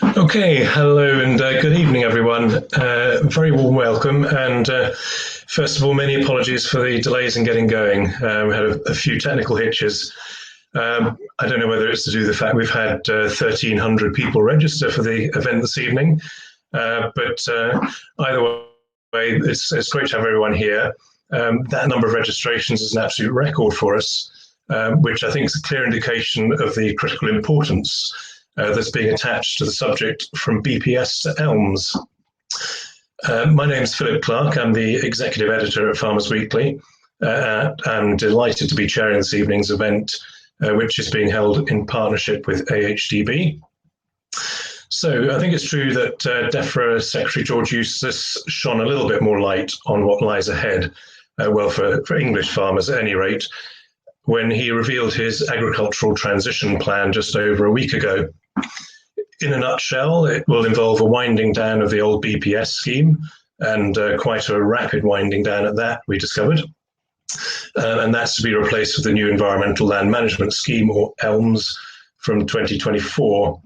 Okay, hello and good evening, everyone. Very warm welcome. And first of all, many apologies for the delays in getting going. We had a few technical hitches. I don't know whether it's to do with the fact we've had 1,300 people register for the event this evening, but either way, it's great to have everyone here. That number of registrations is an absolute record for us, which I think is a clear indication of the critical importance that's being attached to the subject from BPS to Elms. My name is Philip Clark. I'm the executive editor at Farmers Weekly. I'm delighted to be chairing this evening's event, which is being held in partnership with AHDB. So I think it's true that DEFRA Secretary George Eustace shone a little bit more light on what lies ahead, for English farmers at any rate, when he revealed his agricultural transition plan just over a week ago. In a nutshell, it will involve a winding down of the old BPS scheme, and quite a rapid winding down at that, we discovered. And that's to be replaced with the new Environmental Land Management Scheme, or ELMS, from 2024.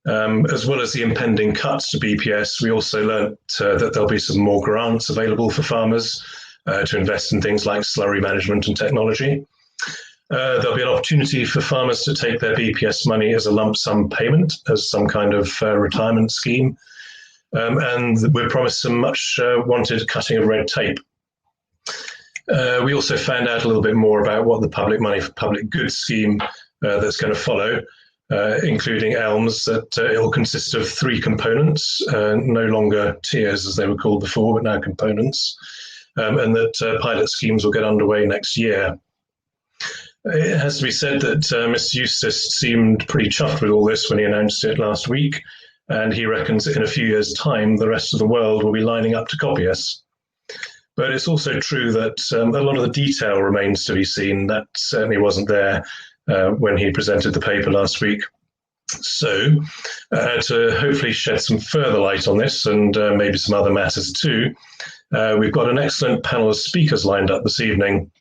As well as the impending cuts to BPS, we also learnt that there'll be some more grants available for farmers to invest in things like slurry management and technology. There'll be an opportunity for farmers to take their BPS money as a lump sum payment, as some kind of retirement scheme. And we're promised some much wanted cutting of red tape. We also found out a little bit more about what the public money for public goods scheme that's going to follow, including Elms, that it'll consist of three components, no longer tiers as they were called before, but now components, and that pilot schemes will get underway next year. It has to be said that Mr. Eustace seemed pretty chuffed with all this when he announced it last week, and he reckons in a few years' time the rest of the world will be lining up to copy us. But it's also true that a lot of the detail remains to be seen. That certainly wasn't there when he presented the paper last week. So to hopefully shed some further light on this, and maybe some other matters too, we've got an excellent panel of speakers lined up this evening.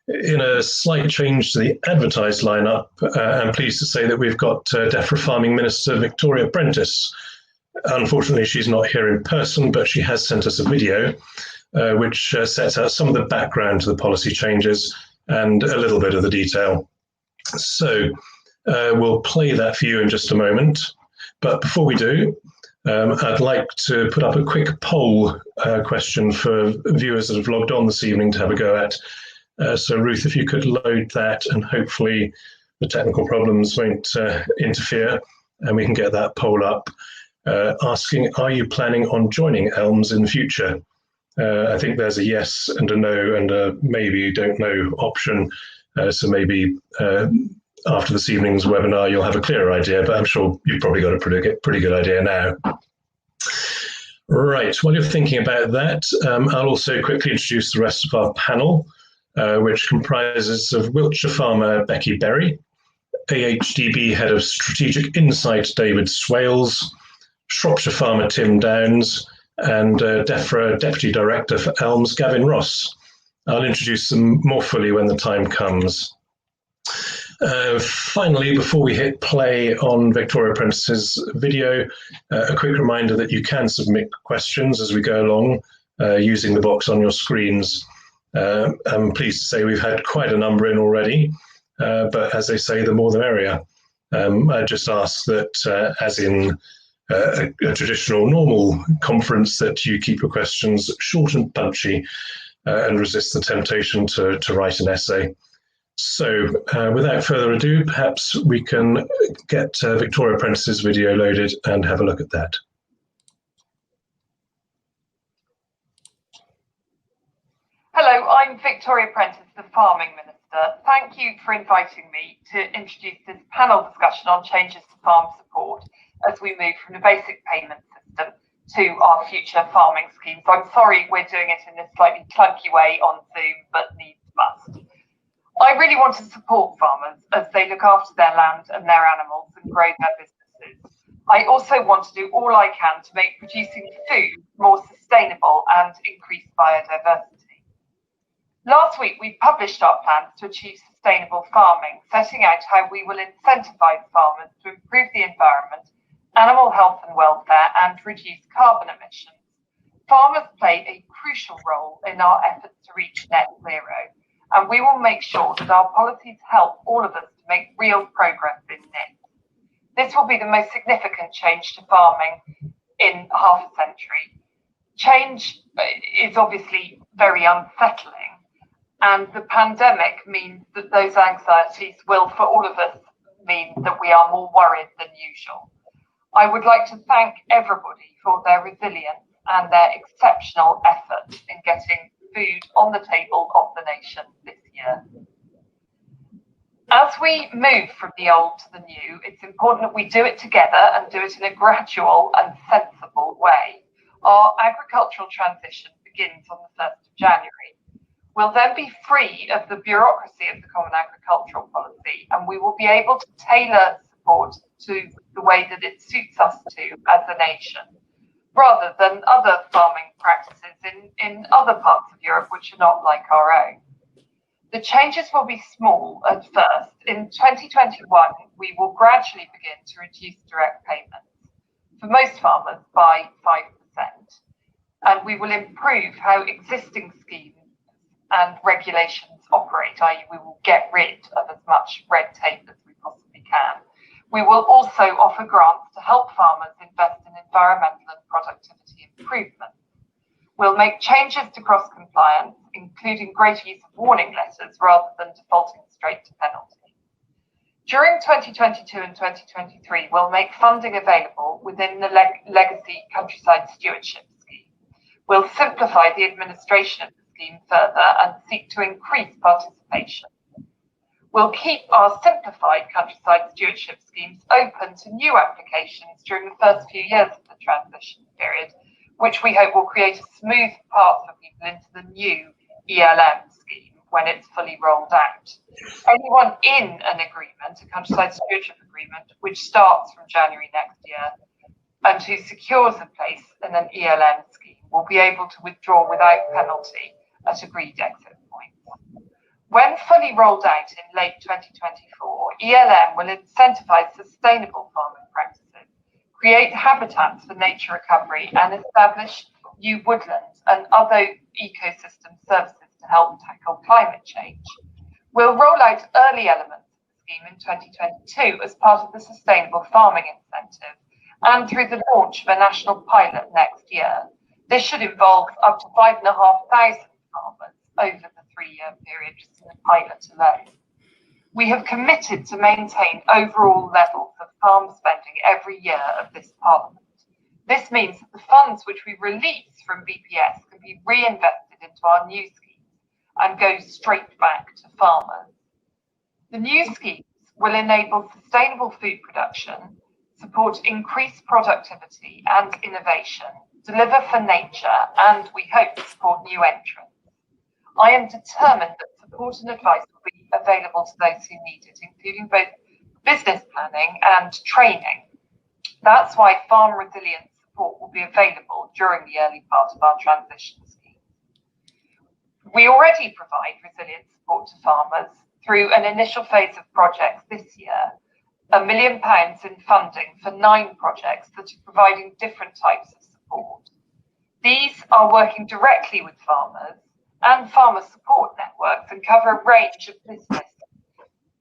In a slight change to the advertised lineup, I'm pleased to say that we've got DEFRA Farming Minister Victoria Prentice. Unfortunately, she's not here in person, but she has sent us a video which sets out some of the background to the policy changes and a little bit of the detail. So we'll play that for you in just a moment. But before we do, I'd like to put up a quick poll question for viewers that have logged on this evening to have a go at. So Ruth, if you could load that, and hopefully the technical problems won't interfere, and we can get that poll up, asking, are you planning on joining Elms in the future? I think there's a yes and a no and a maybe don't know option. So maybe after this evening's webinar, you'll have a clearer idea, but I'm sure you've probably got a pretty good idea now. Right, while you're thinking about that, I'll also quickly introduce the rest of our panel, which comprises of Wiltshire farmer Becky Berry, AHDB Head of Strategic Insight David Swales, Shropshire farmer Tim Downs, and DEFRA Deputy Director for Elms Gavin Ross. I'll introduce them more fully when the time comes. Finally, before we hit play on Victoria Prentice's video, a quick reminder that you can submit questions as we go along using the box on your screens. I'm pleased to say we've had quite a number in already, but as they say, the more the merrier. I just ask that, as in a traditional, normal conference, that you keep your questions short and punchy and resist the temptation to write an essay. So without further ado, perhaps we can get Victoria Prentice's video loaded and have a look at that. Hello, I'm Victoria Prentice, the Farming Minister. Thank you for inviting me to introduce this panel discussion on changes to farm support as we move from the basic payment system to our future farming schemes. I'm sorry we're doing it in this slightly clunky way on Zoom, but needs must. I really want to support farmers as they look after their land and their animals and grow their businesses. I also want to do all I can to make producing food more sustainable and increase biodiversity. Last week, we published our plans to achieve sustainable farming, setting out how we will incentivise farmers to improve the environment animal health and welfare, and reduce carbon emissions, farmers play a crucial role in our efforts to reach net zero, and we will make sure that our policies help all of us to make real progress in this. This will be the most significant change to farming in half a century. Change is obviously very unsettling, and the pandemic means that those anxieties will, for all of us, mean that we are more worried than usual. I would like to thank everybody for their resilience and their exceptional effort in getting food on the table of the nation this year. As we move from the old to the new, it's important that we do it together and do it in a gradual and sensible way. Our agricultural transition begins on the 1st of January. We'll then be free of the bureaucracy of the Common Agricultural Policy, and we will be able to tailor support to the way that it suits us to as a nation, rather than other farming practices in other parts of Europe which are not like our own. The changes will be small at first. In 2021, we will gradually begin to reduce direct payments for most farmers by 5%, and we will improve how existing schemes and regulations operate, i.e. we will get rid of as much red tape as we possibly can. We will also offer grants to help farmers invest in environmental and productivity improvements. We'll make changes to cross-compliance, including greater use of warning letters rather than defaulting straight to penalty. During 2022 and 2023, we'll make funding available within the Legacy Countryside Stewardship Scheme. We'll simplify the administration of the scheme further and seek to increase participation. We'll keep our simplified countryside stewardship schemes open to new applications during the first few years of the transition period, which we hope will create a smooth path for people into the new ELM scheme when it's fully rolled out. Anyone in an agreement, a countryside stewardship agreement, which starts from January next year, and who secures a place in an ELM scheme will be able to withdraw without penalty at agreed exit points. When fully rolled out in late 2024, ELM will incentivise sustainable farming practices, create habitats for nature recovery, and establish new woodlands and other ecosystem services to help tackle climate change. We'll roll out early elements of the scheme in 2022 as part of the Sustainable Farming Incentive and through the launch of a national pilot next year. This should involve up to 5,500 farmers over the 3-year period just in the pilot alone. We have committed to maintain overall levels of farm spending every year of this Parliament. This means that the funds which we release from BPS can be reinvested into our new schemes and go straight back to farmers. The new schemes will enable sustainable food production, support increased productivity and innovation, deliver for nature, and we hope to support new entrants. I am determined that support and advice will be available to those who need it, including both business planning and training. That's why farm resilience support will be available during the early part of our transition scheme. We already provide resilience support to farmers through an initial phase of projects this year, £1 million in funding for 9 projects that are providing different types of support. These are working directly with farmers and farmer support networks and cover a range of business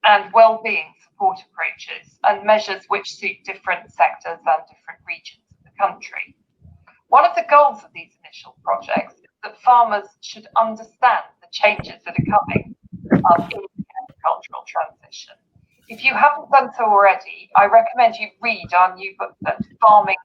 and well-being support approaches and measures which suit different sectors and different regions of the country. One of the goals of these initial projects is that farmers should understand the changes that are coming in the agricultural transition. If you haven't done so already, I recommend you read our new booklet, Farming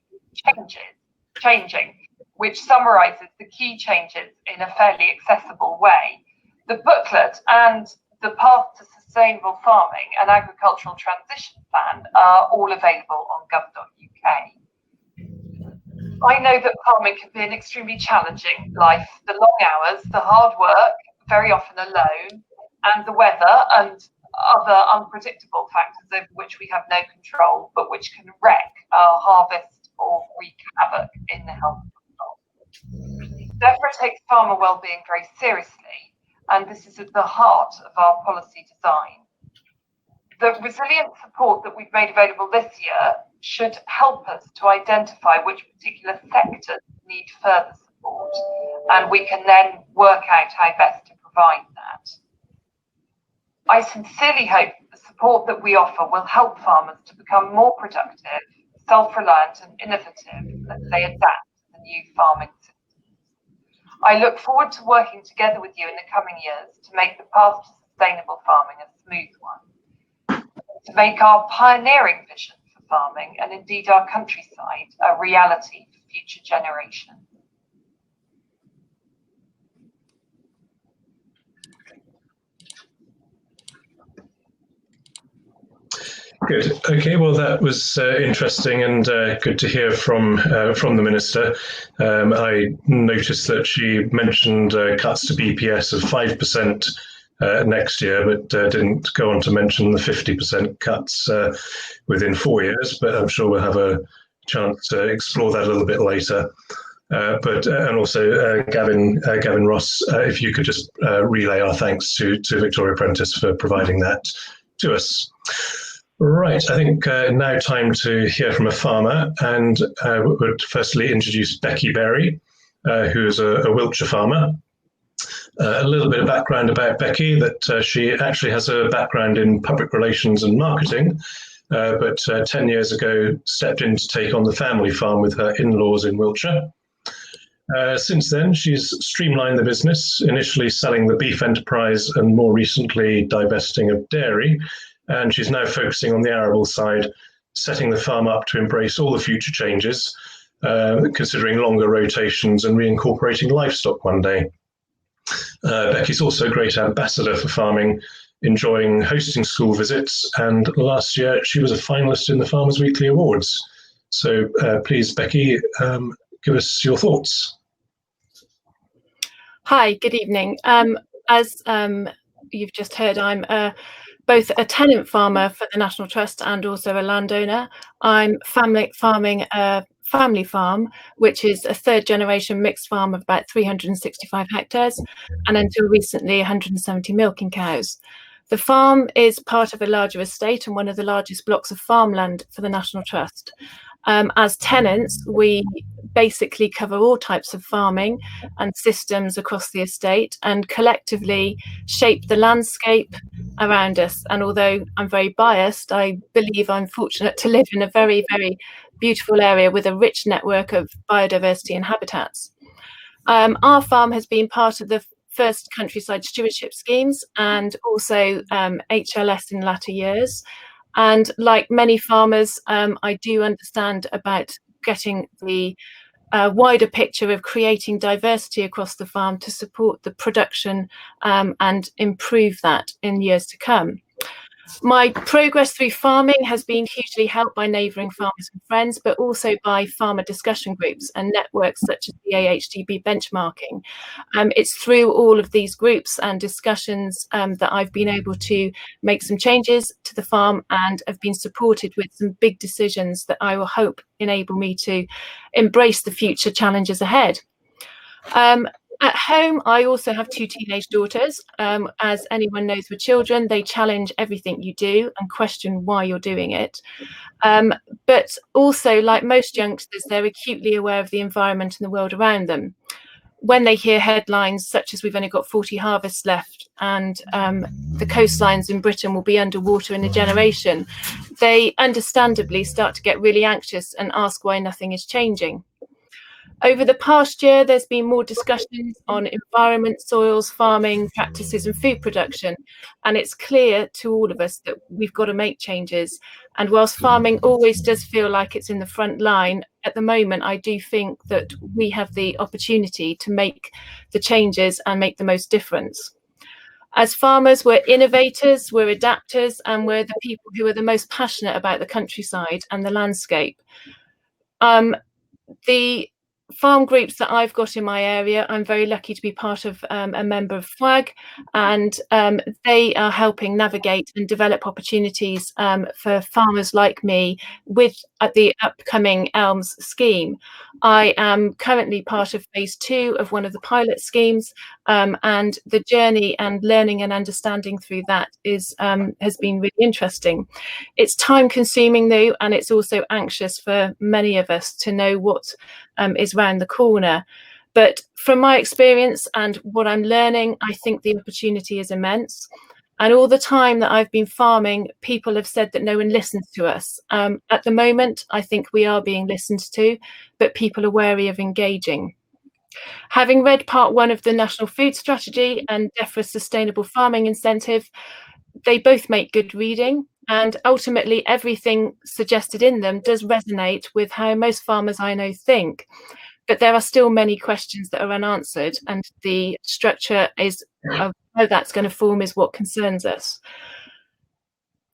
Changing, which summarises the key changes in a fairly accessible way. The booklet and the Path to Sustainable Farming and Agricultural Transition Plan are all available on gov.uk. I know that farming can be an extremely challenging life. The long hours, the hard work, very often alone, and the weather and other unpredictable factors over which we have no control, but which can wreck our harvest or wreak havoc in the health of the crop. Therefore, it takes farmer well-being very seriously, and this is at the heart of our policy design. The resilient support that we've made available this year should help us to identify which particular sectors need further support, and we can then work out how best to provide that. I sincerely hope that the support that we offer will help farmers to become more productive, self-reliant and innovative as they adapt to the new farming systems. I look forward to working together with you in the coming years to make the path to sustainable farming a smooth one, to make our pioneering vision for farming and indeed our countryside a reality for future generations. Good. Okay. Well, that was interesting and good to hear from the minister. I noticed that she mentioned cuts to BPS of 5% next year, but didn't go on to mention the 50% cuts within 4 years. But I'm sure we'll have a chance to explore that a little bit later. And also Gavin Ross, if you could just relay our thanks to Victoria Prentice for providing that to us. Right, I think now time to hear from a farmer, and would firstly introduce Becky Berry, who is a Wiltshire farmer. A little bit of background about Becky, that she actually has a background in public relations and marketing, but 10 years ago stepped in to take on the family farm with her in-laws in Wiltshire. Since then, she's streamlined the business, initially selling the beef enterprise and more recently divesting of dairy. And she's now focusing on the arable side, setting the farm up to embrace all the future changes, considering longer rotations and reincorporating livestock one day. Becky's also a great ambassador for farming, enjoying hosting school visits, and last year she was a finalist in the Farmers Weekly Awards. So please, Becky, give us your thoughts. Hi, good evening. As you've just heard, I'm both a tenant farmer for the National Trust and also a landowner. I'm farming a family farm, which is a third generation mixed farm of about 365 hectares, and until recently 170 milking cows. The farm is part of a larger estate and one of the largest blocks of farmland for the National Trust. As tenants, we basically cover all types of farming and systems across the estate and collectively shape the landscape around us. And although I'm very biased, I believe I'm fortunate to live in a very, very beautiful area with a rich network of biodiversity and habitats. Our farm has been part of the first countryside stewardship schemes and also HLS in latter years. And like many farmers, I do understand about getting the wider picture of creating diversity across the farm to support the production and improve that in years to come. My progress through farming has been hugely helped by neighbouring farmers and friends, but also by farmer discussion groups and networks such as the AHDB benchmarking. It's through all of these groups and discussions that I've been able to make some changes to the farm and have been supported with some big decisions that I will hope enable me to embrace the future challenges ahead. At home, I also have two teenage daughters. As anyone knows with children, they challenge everything you do and question why you're doing it. But also, like most youngsters, they're acutely aware of the environment and the world around them. When they hear headlines such as we've only got 40 harvests left and the coastlines in Britain will be underwater in a generation, they understandably start to get really anxious and ask why nothing is changing. Over the past year, there's been more discussions on environment, soils, farming practices and food production. And it's clear to all of us that we've got to make changes. And whilst farming always does feel like it's in the front line, at the moment, I do think that we have the opportunity to make the changes and make the most difference. As farmers, we're innovators, we're adapters, and we're the people who are the most passionate about the countryside and the landscape. The farm groups that I've got in my area, I'm very lucky to be part of a member of FLAG, and they are helping navigate and develop opportunities for farmers like me with the upcoming Elms scheme. I am currently part of phase 2 of one of the pilot schemes, and the journey and learning and understanding through that has been really interesting. It's time consuming though, and it's also anxious for many of us to know what is round the corner. But from my experience and what I'm learning, I think the opportunity is immense. And all the time that I've been farming, people have said that no one listens to us. At the moment, I think we are being listened to, but people are wary of engaging. Having read part 1 of the National Food Strategy and DEFRA's Sustainable Farming Incentive, they both make good reading. And ultimately, everything suggested in them does resonate with how most farmers I know think. But there are still many questions that are unanswered, and the structure of how that's going to form is what concerns us.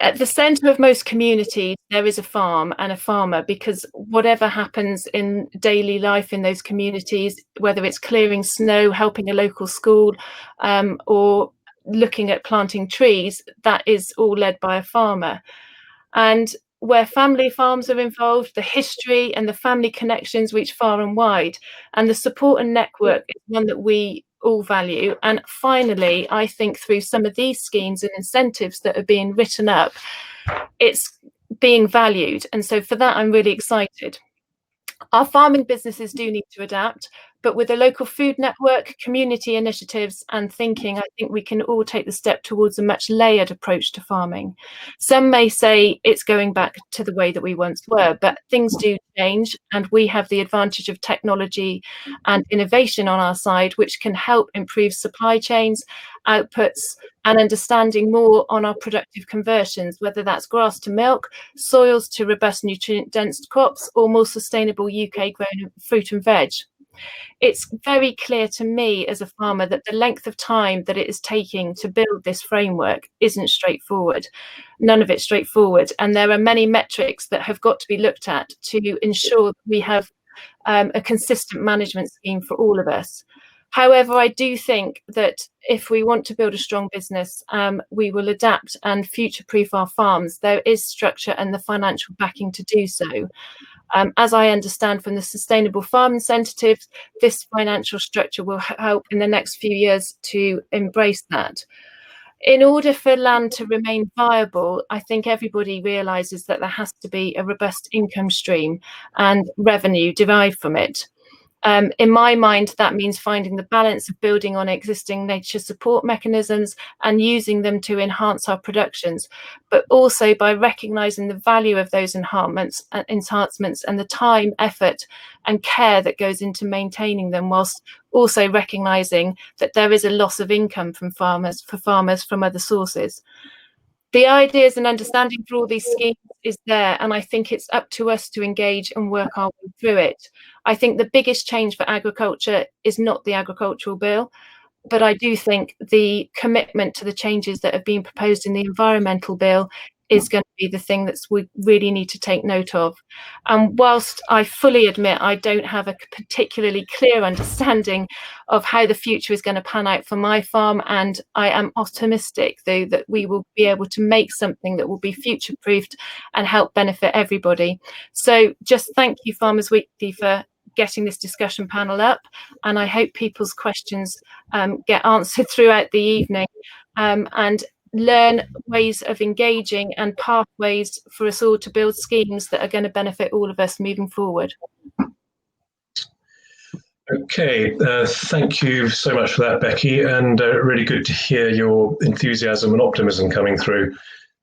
At the centre of most communities, there is a farm and a farmer, because whatever happens in daily life in those communities, whether it's clearing snow, helping a local school, or looking at planting trees, that is all led by a farmer. And where family farms are involved, the history and the family connections reach far and wide, and the support and network is one that we all value. And finally, I think through some of these schemes and incentives that are being written up, it's being valued. And so for that, I'm really excited. Our farming businesses do need to adapt, but with a local food network, community initiatives and thinking, I think we can all take the step towards a much layered approach to farming. Some may say it's going back to the way that we once were, but things do change, and we have the advantage of technology and innovation on our side, which can help improve supply chains, outputs, and understanding more on our productive conversions, whether that's grass to milk, soils to robust nutrient-dense crops, or more sustainable UK-grown fruit and veg. It's very clear to me as a farmer that the length of time that it is taking to build this framework isn't straightforward. None of it's straightforward. And there are many metrics that have got to be looked at to ensure that we have a consistent management scheme for all of us. However, I do think that if we want to build a strong business, we will adapt and future-proof our farms. There is structure and the financial backing to do so. As I understand from the Sustainable Farm Incentives, this financial structure will help in the next few years to embrace that. In order for land to remain viable, I think everybody realises that there has to be a robust income stream and revenue derived from it. In my mind, that means finding the balance of building on existing nature support mechanisms and using them to enhance our productions, but also by recognising the value of those enhancements and the time, effort and care that goes into maintaining them, whilst also recognising that there is a loss of income from farmers from other sources. The ideas and understanding for all these schemes is there, and I think it's up to us to engage and work our way through it. I think the biggest change for agriculture is not the agricultural bill, but I do think the commitment to the changes that have been proposed in the environmental bill is going to be the thing that we really need to take note of. And whilst I fully admit I don't have a particularly clear understanding of how the future is going to pan out for my farm, and I am optimistic though that we will be able to make something that will be future proofed and help benefit everybody. So just thank you, Farmers Weekly, for getting this discussion panel up, and I hope people's questions get answered throughout the evening, and learn ways of engaging and pathways for us all to build schemes that are going to benefit all of us moving forward. Okay, thank you so much for that, Becky, and really good to hear your enthusiasm and optimism coming through.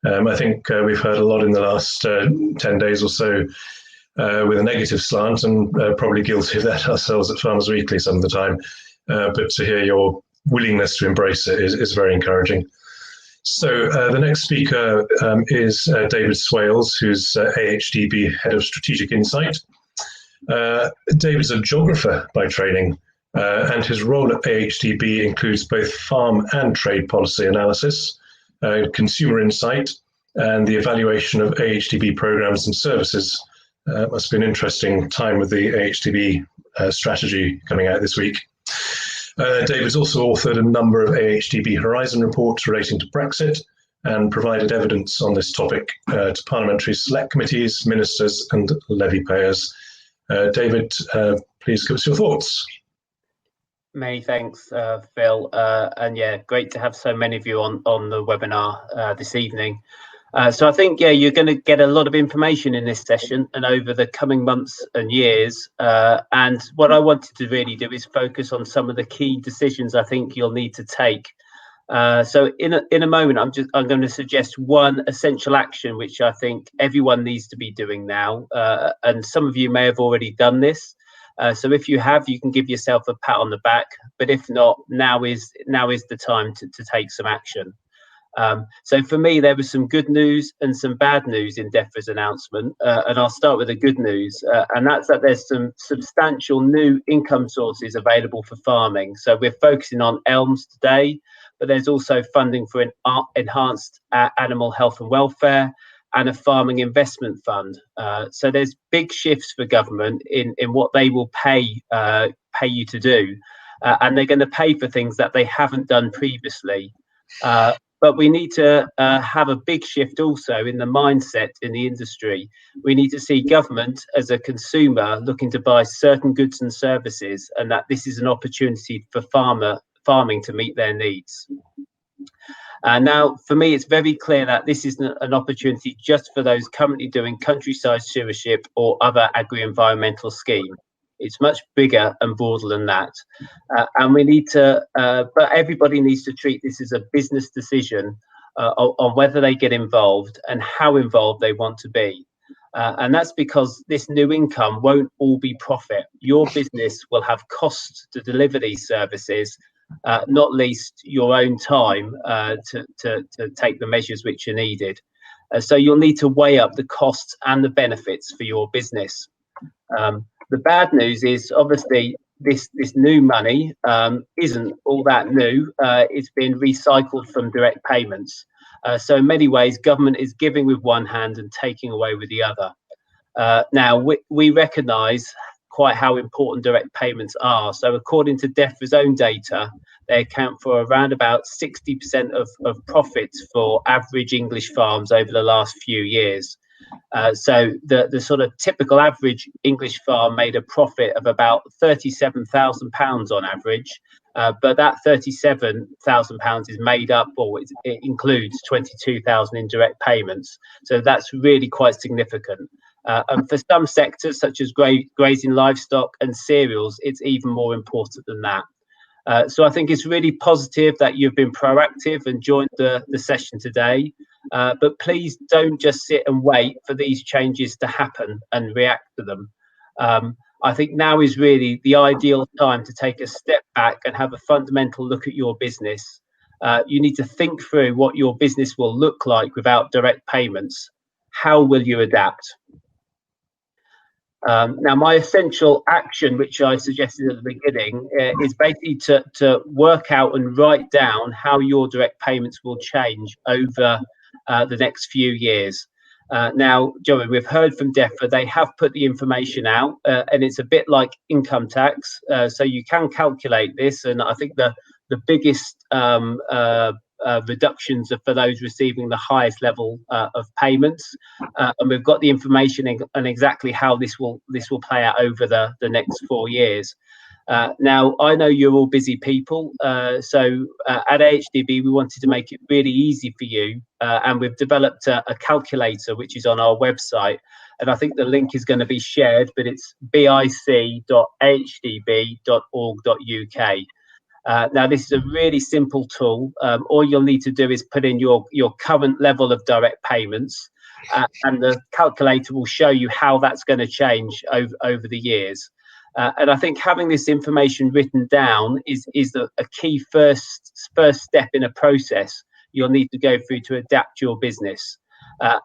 I think we've heard a lot in the last 10 days or so with a negative slant, and probably guilty of that ourselves at Farmers Weekly some of the time, but to hear your willingness to embrace it is very encouraging. So the next speaker is David Swales, who's AHDB Head of Strategic Insight. David's a geographer by training, and his role at AHDB includes both farm and trade policy analysis, consumer insight, and the evaluation of AHDB programs and services. It must be an interesting time with the AHDB strategy coming out this week. David's also authored a number of AHDB Horizon reports relating to Brexit and provided evidence on this topic to parliamentary select committees, ministers and levy payers. David, please give us your thoughts. Many thanks, Phil. And yeah, great to have so many of you on the webinar this evening. So I think, yeah, you're going to get a lot of information in this session and over the coming months and years. And what I wanted to really do is focus on some of the key decisions I think you'll need to take. So in a moment, I'm going to suggest one essential action which I think everyone needs to be doing now. And some of you may have already done this. So if you have, you can give yourself a pat on the back. But if not, now is the time to take some action. So for me, there was some good news and some bad news in DEFRA's announcement, and I'll start with the good news, and that's that there's some substantial new income sources available for farming. So we're focusing on Elms today, but there's also funding for an enhanced animal health and welfare and a farming investment fund. So there's big shifts for government in what they will pay you to do, and they're going to pay for things that they haven't done previously. But we need to have a big shift also in the mindset in the industry. We need to see government as a consumer looking to buy certain goods and services, and that this is an opportunity for farming to meet their needs. Now, for me, it's very clear that this isn't an opportunity just for those currently doing countryside stewardship or other agri-environmental scheme. It's much bigger and broader than that. And we need to, but everybody needs to treat this as a business decision on whether they get involved and how involved they want to be. And that's because this new income won't all be profit. Your business will have costs to deliver these services, not least your own time to take the measures which are needed. So you'll need to weigh up the costs and the benefits for your business. The bad news is obviously this new money isn't all that new. It's been recycled from direct payments. So in many ways, government is giving with one hand and taking away with the other. Now, we recognise quite how important direct payments are. So according to DEFRA's own data, they account for around about 60% of profits for average English farms over the last few years. So the sort of typical average English farm made a profit of about £37,000 on average, but that £37,000 is made up, or it includes 22,000 in direct payments. So that's really quite significant. And for some sectors, such as grazing livestock and cereals, it's even more important than that. So I think it's really positive that you've been proactive and joined the session today. But please don't just sit and wait for these changes to happen and react to them. I think now is really the ideal time to take a step back and have a fundamental look at your business. You need to think through what your business will look like without direct payments. How will you adapt? Now, my essential action, which I suggested at the beginning, is basically to work out and write down how your direct payments will change over the next few years. Now, Joey, we've heard from DEFRA, they have put the information out, and it's a bit like income tax. So you can calculate this, and I think the biggest reductions are for those receiving the highest level of payments, and we've got the information and exactly how this will play out over the next 4 years. Now, I know you're all busy people, so at AHDB we wanted to make it really easy for you, and we've developed a calculator which is on our website, and I think the link is going to be shared, but it's bic.ahdb.org.uk. Now, this is a really simple tool. All you'll need to do is put in your current level of direct payments, and the calculator will show you how that's going to change over the years. And I think having this information written down is a key first step in a process you'll need to go through to adapt your business.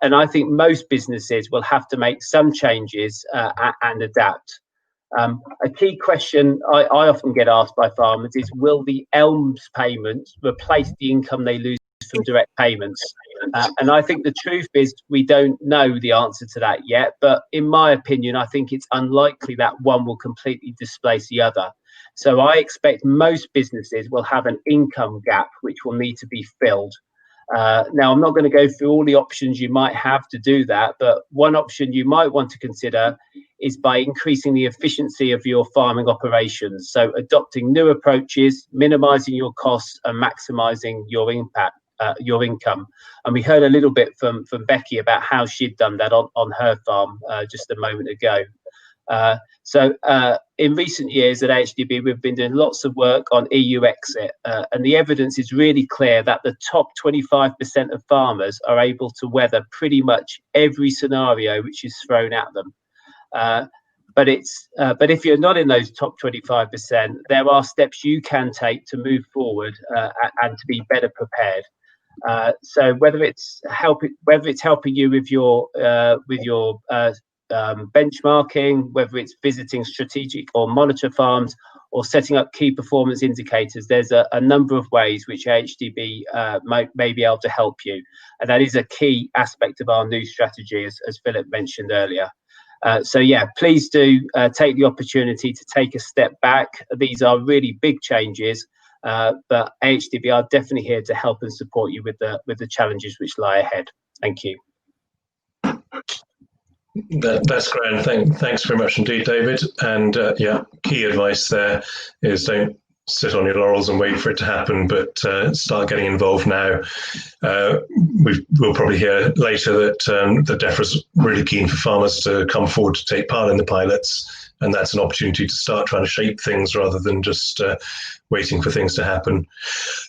And I think most businesses will have to make some changes and adapt. A key question I often get asked by farmers is, will the ELMS payments replace the income they lose from direct payments? And I think the truth is we don't know the answer to that yet, but in my opinion, I think it's unlikely that one will completely displace the other. So I expect most businesses will have an income gap which will need to be filled. Now, I'm not going to go through all the options you might have to do that, but one option you might want to consider is by increasing the efficiency of your farming operations. So adopting new approaches, minimising your costs and maximising your impact, your income. And we heard a little bit from Becky about how she'd done that on her farm just a moment ago. So in recent years at HDB, we've been doing lots of work on EU exit, and the evidence is really clear that the top 25% of farmers are able to weather pretty much every scenario which is thrown at them. But if you're not in those top 25%, there are steps you can take to move forward and to be better prepared. So whether it's helping you with your benchmarking, whether it's visiting strategic or monitor farms, or setting up key performance indicators, there's a number of ways which HDB may be able to help you. And that is a key aspect of our new strategy, as Philip mentioned earlier. So yeah, please do take the opportunity to take a step back. These are really big changes, but HDB are definitely here to help and support you with the challenges which lie ahead. Thank you. That's grand. Thanks very much indeed, David. And yeah, key advice there is don't sit on your laurels and wait for it to happen, but start getting involved now. We'll probably hear later that the DEFRA's really keen for farmers to come forward to take part in the pilots, and that's an opportunity to start trying to shape things rather than just waiting for things to happen.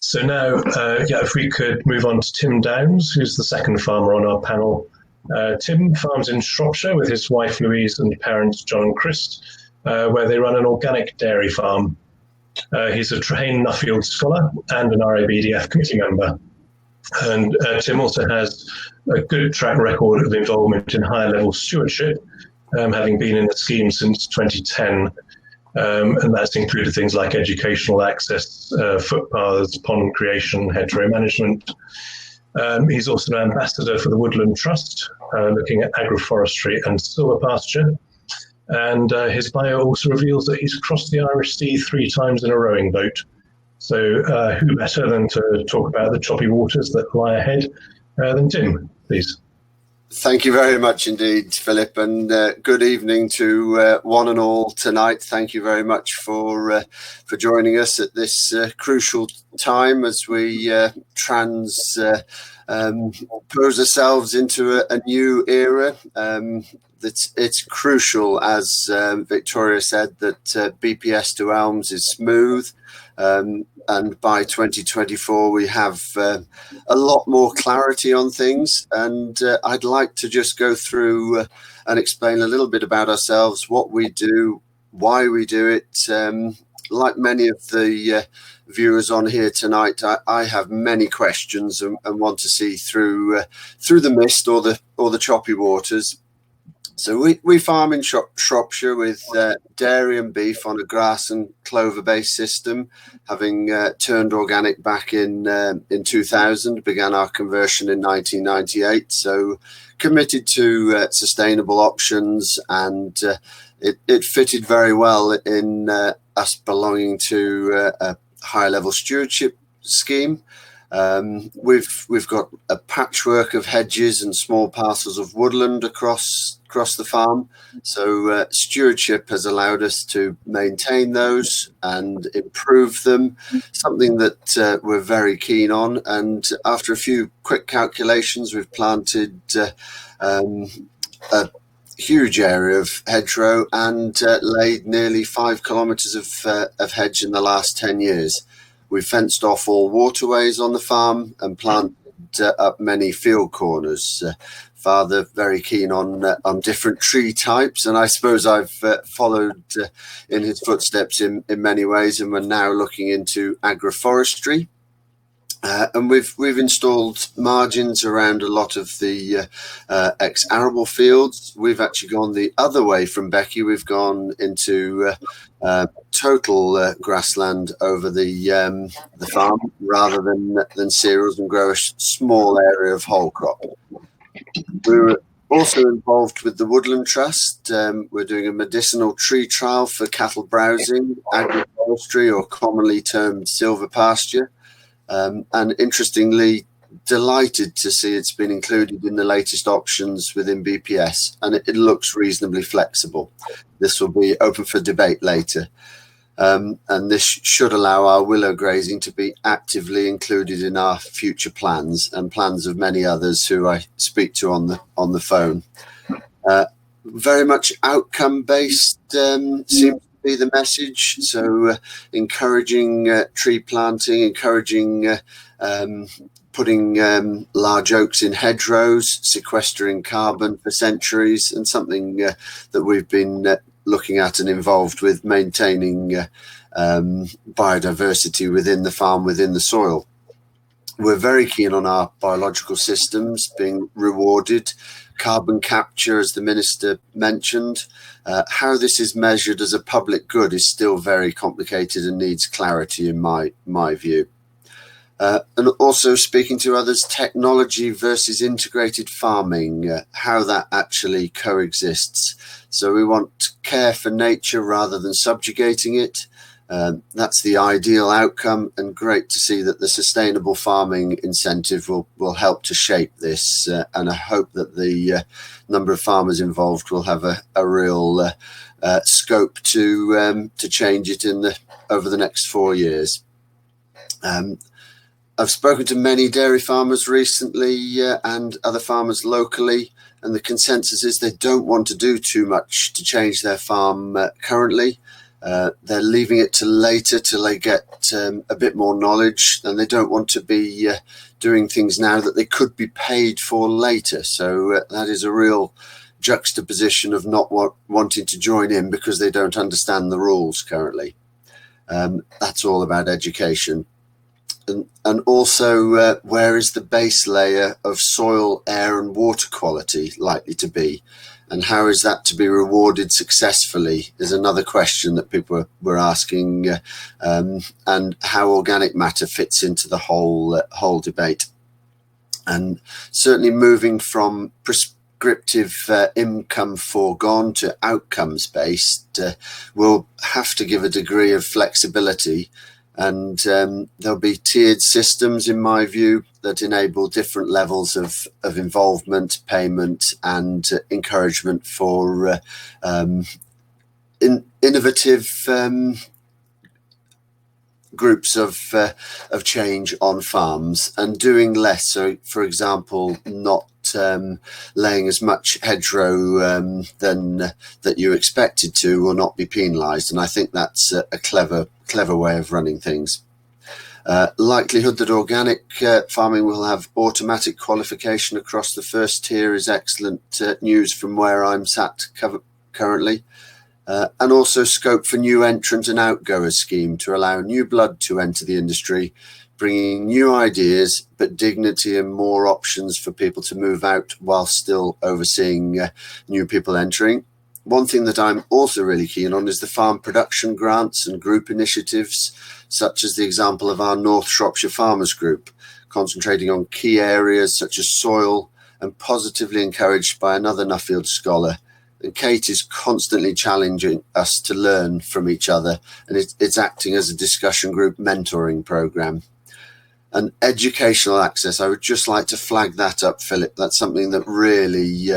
So now, yeah, if we could move on to Tim Downs, who's the second farmer on our panel. Tim farms in Shropshire with his wife Louise and parents John and Chris, where they run an organic dairy farm. He's a Treherne Nuffield Scholar and an RABDF committee member. And Tim also has a good track record of involvement in higher level stewardship, having been in the scheme since 2010. And that's included things like educational access, footpaths, pond creation, hedgerow management. He's also an ambassador for the Woodland Trust, looking at agroforestry and silvopasture. And his bio also reveals that he's crossed the Irish Sea 3 times in a rowing boat. So who better than to talk about the choppy waters that lie ahead than Tim, please. Thank you very much indeed, Philip, and good evening to one and all tonight. Thank you very much for joining us at this crucial time as we transpose ourselves into a new era. It's crucial, as Victoria said, that BPS to Elms is smooth. And by 2024, we have a lot more clarity on things. And I'd like to just go through and explain a little bit about ourselves, what we do, why we do it. Like many of the viewers on here tonight, I have many questions and want to see through the mist or the choppy waters. So we farm in Shropshire with dairy and beef on a grass and clover-based system, having turned organic back in 2000, began our conversion in 1998. So committed to sustainable options, and it fitted very well in us belonging to a high-level stewardship scheme. We've got a patchwork of hedges and small parcels of woodland across the farm, so stewardship has allowed us to maintain those and improve them, something that we're very keen on. And after a few quick calculations, we've planted a huge area of hedgerow and laid nearly 5 kilometres of hedge in the last 10 years. We fenced off all waterways on the farm and planted up many field corners. Father very keen on different tree types, and I suppose I've followed in his footsteps in many ways, and we're now looking into agroforestry. And we've installed margins around a lot of the ex-arable fields. We've actually gone the other way from Becky. We've gone into total grassland over the farm rather than cereals, and grow a small area of whole crop. We're also involved with the Woodland Trust. We're doing a medicinal tree trial for cattle browsing, agroforestry, or commonly termed silvopasture. And interestingly, delighted to see it's been included in the latest options within BPS, and it looks reasonably flexible. This will be open for debate later. And this should allow our willow grazing to be actively included in our future plans and plans of many others who I speak to on the phone. Very much outcome based seems to be the message. So encouraging tree planting, encouraging putting large oaks in hedgerows, sequestering carbon for centuries, and something that we've been looking at and involved with, maintaining biodiversity within the farm, within the soil. We're very keen on our biological systems being rewarded. Carbon capture, as the Minister mentioned, how this is measured as a public good is still very complicated and needs clarity in my view. And also speaking to others, technology versus integrated farming, how that actually coexists. So we want care for nature rather than subjugating it. That's the ideal outcome, and great to see that the sustainable farming incentive will help to shape this. And I hope that the number of farmers involved will have a real scope to change it over the next 4 years. I've spoken to many dairy farmers recently and other farmers locally, and the consensus is they don't want to do too much to change their farm currently. They're leaving it till later, till they get a bit more knowledge, and they don't want to be doing things now that they could be paid for later. So that is a real juxtaposition of not wanting to join in because they don't understand the rules currently. That's all about education. And also, where is the base layer of soil, air and water quality likely to be? And how is that to be rewarded successfully is another question that people were asking, and how organic matter fits into the whole debate. And certainly moving from prescriptive income foregone to outcomes based will have to give a degree of flexibility. And there'll be tiered systems, in my view, that enable different levels of involvement, payment, and encouragement for innovative groups of change on farms, and doing less. So, for example, not laying as much hedgerow than that you expected to will not be penalised, and I think that's a clever way of running things. Likelihood that organic farming will have automatic qualification across the first tier is excellent news from where I'm sat currently. And also scope for new entrant and outgoer scheme to allow new blood to enter the industry, bringing new ideas, but dignity and more options for people to move out while still overseeing new people entering. One thing that I'm also really keen on is the farm production grants and group initiatives, such as the example of our North Shropshire Farmers Group, concentrating on key areas such as soil, and positively encouraged by another Nuffield scholar. And Kate is constantly challenging us to learn from each other, and it's acting as a discussion group mentoring programme. And educational access, I would just like to flag that up, Philip. That's something that really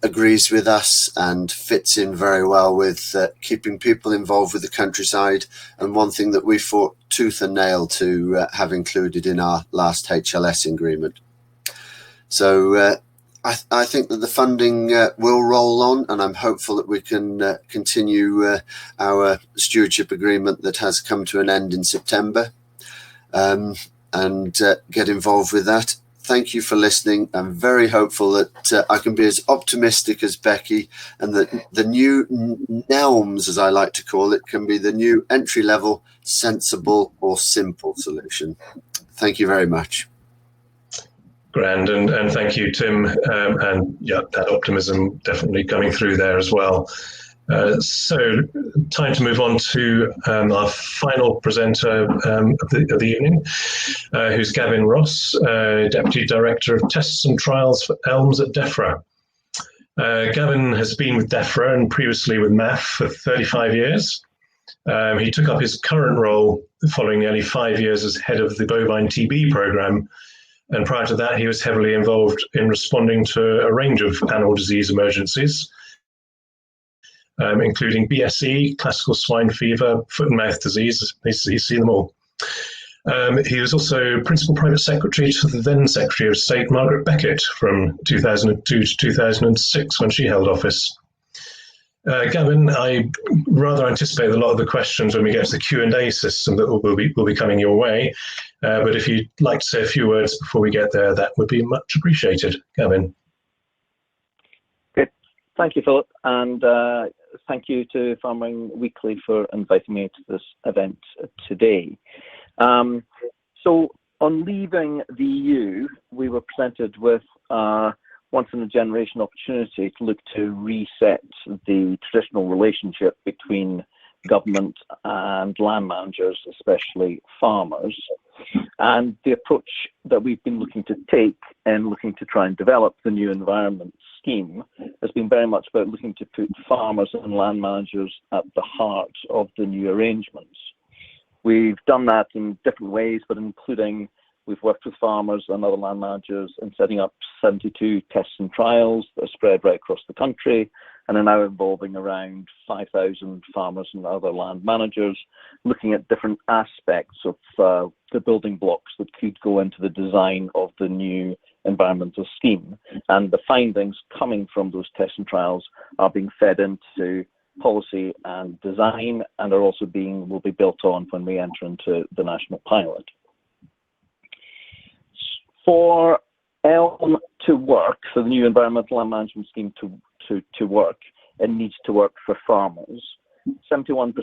agrees with us and fits in very well with keeping people involved with the countryside, and one thing that we fought tooth and nail to have included in our last HLS agreement. So I think that the funding will roll on, and I'm hopeful that we can continue our stewardship agreement that has come to an end in September, and get involved with that. Thank you for listening. I'm very hopeful that I can be as optimistic as Becky, and that the new Elms, as I like to call it, can be the new entry-level, sensible or simple solution. Thank you very much. Grand, and thank you, Tim. And yeah, that optimism definitely coming through there as well. So time to move on to our final presenter of the evening, who's Gavin Ross, Deputy Director of Tests and Trials for Elms at DEFRA. Gavin has been with DEFRA and previously with MAF for 35 years. He took up his current role following nearly 5 years as head of the bovine TB program. And prior to that, he was heavily involved in responding to a range of animal disease emergencies, including BSE, classical swine fever, foot and mouth disease. He's seen them all. He was also Principal Private Secretary to the then Secretary of State, Margaret Beckett, from 2002 to 2006, when she held office. Gavin, I rather anticipate a lot of the questions when we get to the Q&A system that will be coming your way. But if you'd like to say a few words before we get there, that would be much appreciated. Gavin. Good. Thank you, Philip. And thank you to Farming Weekly for inviting me to this event today. So on leaving the EU, we were presented with once-in-a-generation opportunity to look to reset the traditional relationship between government and land managers, especially farmers. And the approach that we've been looking to take and looking to try and develop the new environment scheme has been very much about looking to put farmers and land managers at the heart of the new arrangements. We've done that in different ways, but including we've worked with farmers and other land managers in setting up 72 tests and trials that are spread right across the country and are now involving around 5,000 farmers and other land managers, looking at different aspects of the building blocks that could go into the design of the new environmental scheme. And the findings coming from those tests and trials are being fed into policy and design, and are also will be built on when we enter into the national pilot. For ELM to work, for the new environmental land management scheme to work, it needs to work for farmers. 71%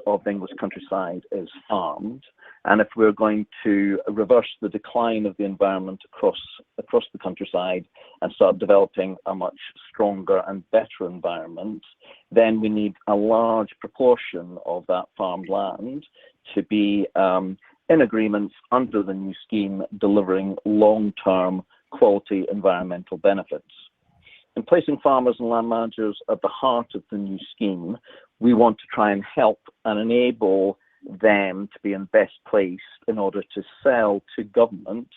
of the English countryside is farmed, and if we're going to reverse the decline of the environment across the countryside and start developing a much stronger and better environment, then we need a large proportion of that farmed land to be in agreements under the new scheme, delivering long-term quality environmental benefits. In placing farmers and land managers at the heart of the new scheme, we want to try and help and enable them to be in best placed in order to sell to government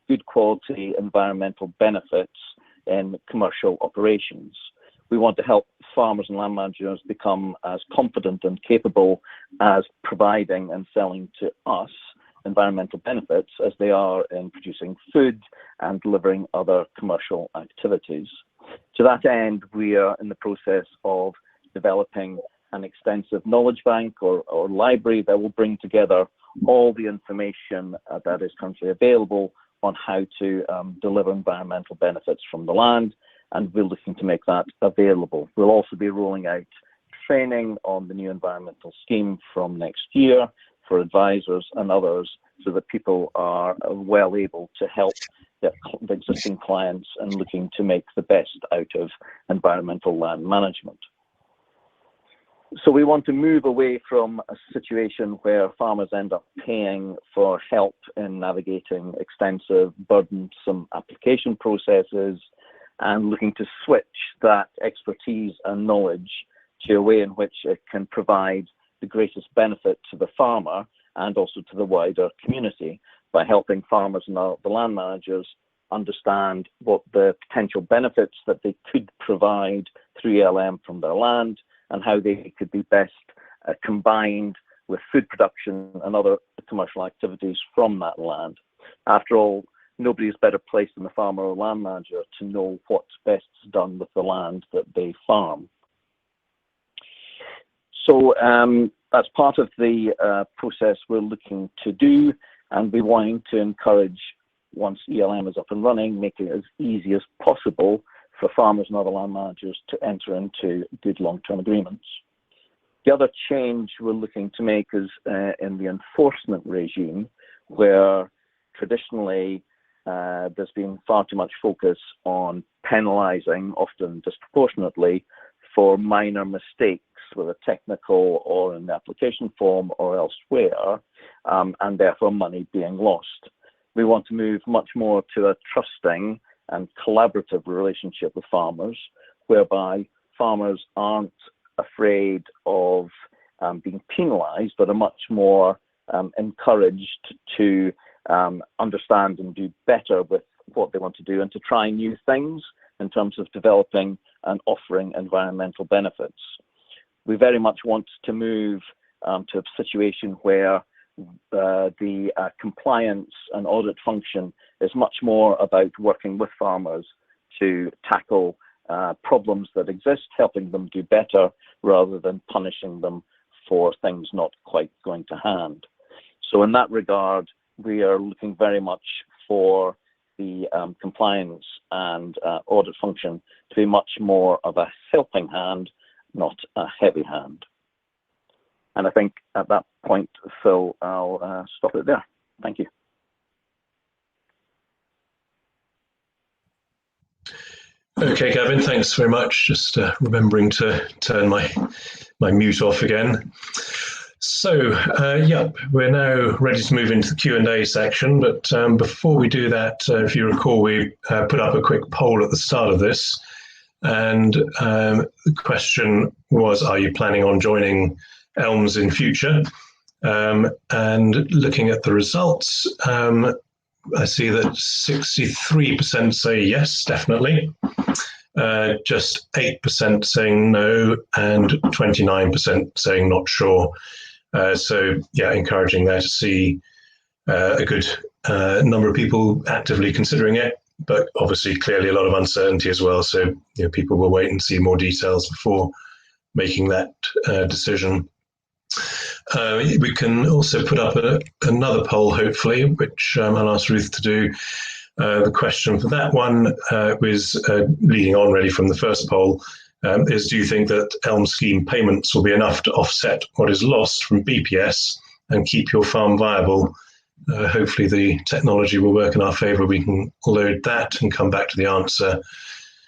good quality environmental benefits in commercial operations. We want to help farmers and land managers become as confident and capable as providing and selling to us environmental benefits as they are in producing food and delivering other commercial activities. To that end, we are in the process of developing an extensive knowledge bank or library that will bring together all the information that is currently available on how to deliver environmental benefits from the land, and we're looking to make that available. We'll also be rolling out training on the new environmental scheme from next year for advisors and others, so that people are well able to help the existing clients and looking to make the best out of environmental land management. So we want to move away from a situation where farmers end up paying for help in navigating extensive, burdensome application processes, and looking to switch that expertise and knowledge to a way in which it can provide the greatest benefit to the farmer and also to the wider community by helping farmers and the land managers understand what the potential benefits that they could provide through ELM from their land and how they could be best combined with food production and other commercial activities from that land. After all, nobody is better placed than the farmer or land manager to know what's best done with the land that they farm. So that's part of the process we're looking to do, and we're wanting to encourage, once ELM is up and running, make it as easy as possible for farmers and other land managers to enter into good long-term agreements. The other change we're looking to make is in the enforcement regime, where traditionally there's been far too much focus on penalising, often disproportionately, for minor mistakes, whether technical or in the application form or elsewhere, and therefore money being lost. We want to move much more to a trusting and collaborative relationship with farmers, whereby farmers aren't afraid of being penalised, but are much more encouraged to understand and do better with what they want to do and to try new things in terms of developing and offering environmental benefits. We very much want to move to a situation where the compliance and audit function is much more about working with farmers to tackle problems that exist, helping them do better rather than punishing them for things not quite going to hand. So in that regard, we are looking very much for the compliance and audit function to be much more of a helping hand, not a heavy hand. And I think at that point, Phil, I'll stop it there. Thank you. Okay, Gavin, thanks very much. Just remembering to turn my mute off again. So, yep, we're now ready to move into the Q&A section. But before we do that, if you recall, we put up a quick poll at the start of this. And the question was, are you planning on joining Elms in future? And looking at the results, I see that 63% say yes, definitely. Just 8% saying no, and 29% saying not sure. So yeah, encouraging there to see a good number of people actively considering it, but obviously clearly a lot of uncertainty as well. So people will wait and see more details before making that decision. We can also put up another poll, hopefully, which I'll ask Ruth to do. The question for that one was leading on really from the first poll, is do you think that Elm scheme payments will be enough to offset what is lost from BPS and keep your farm viable? Hopefully the technology will work in our favour. We can load that and come back to the answer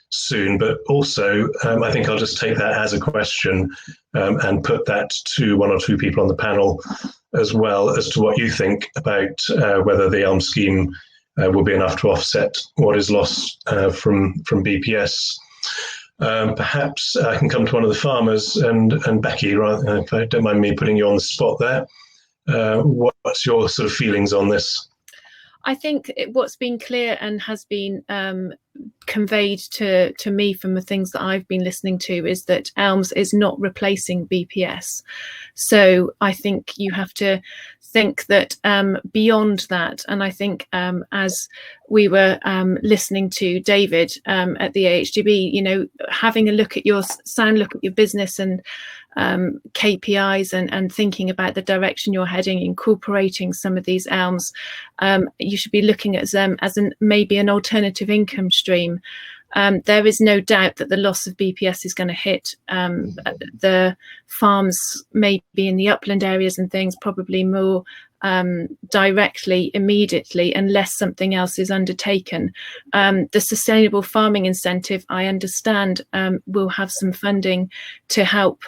soon. But also, I think I'll just take that as a question and put that to one or two people on the panel as well as to what you think about whether the Elm scheme will be enough to offset what is lost from BPS. Perhaps I can come to one of the farmers and Becky, if I don't mind me putting you on the spot there. What's your sort of feelings on this? I think what's been clear and has been conveyed to me from the things that I've been listening to is that Elms is not replacing BPS. So I think you have to think that beyond that, and I think as we were listening to David at the AHDB, having a look at your business and KPIs and thinking about the direction you're heading, incorporating some of these Elms, you should be looking at them as maybe an alternative income stream. There is no doubt that the loss of BPS is going to hit the farms, maybe in the upland areas and things, probably more directly, immediately, unless something else is undertaken. The sustainable farming incentive, I understand, will have some funding to help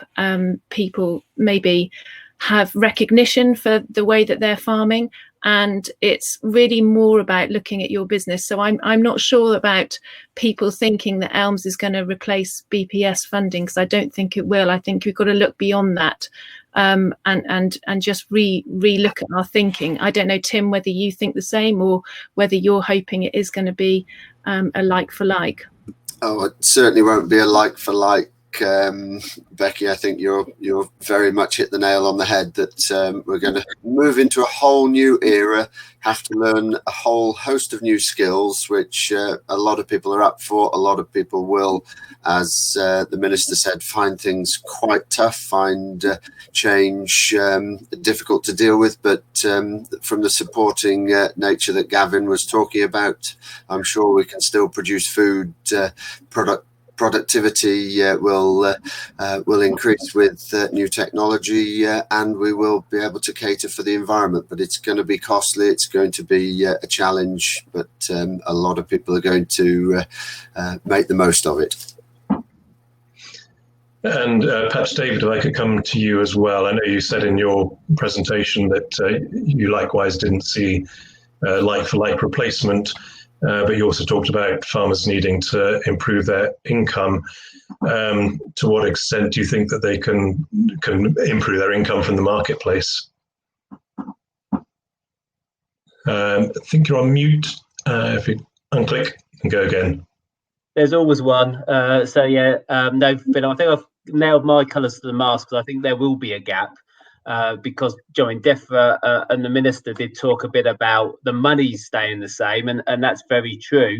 people maybe have recognition for the way that they're farming. And it's really more about looking at your business. So I'm not sure about people thinking that Elms is going to replace BPS funding, because I don't think it will. I think we've got to look beyond that and just re-look at our thinking. I don't know, Tim, whether you think the same or whether you're hoping it is going to be a like for like. Oh, it certainly won't be a like for like. Becky, I think you're very much hit the nail on the head that we're going to move into a whole new era, have to learn a whole host of new skills, which a lot of people are up for. A lot of people will, as the Minister said, find things quite tough, find change difficult to deal with. But from the supporting nature that Gavin was talking about, I'm sure we can still produce food productivity will increase with new technology, and we will be able to cater for the environment. But it's going to be costly, it's going to be a challenge, but a lot of people are going to make the most of it. And perhaps, David, if I could come to you as well. I know you said in your presentation that you likewise didn't see like-for-like replacement, but you also talked about farmers needing to improve their income. To what extent do you think that they can improve their income from the marketplace? I think you're on mute. If you unclick and go again. There's always one. No, Phil, I think I've nailed my colours to the mast, because I think there will be a gap. Because DEFRA and the Minister did talk a bit about the money staying the same, and that's very true.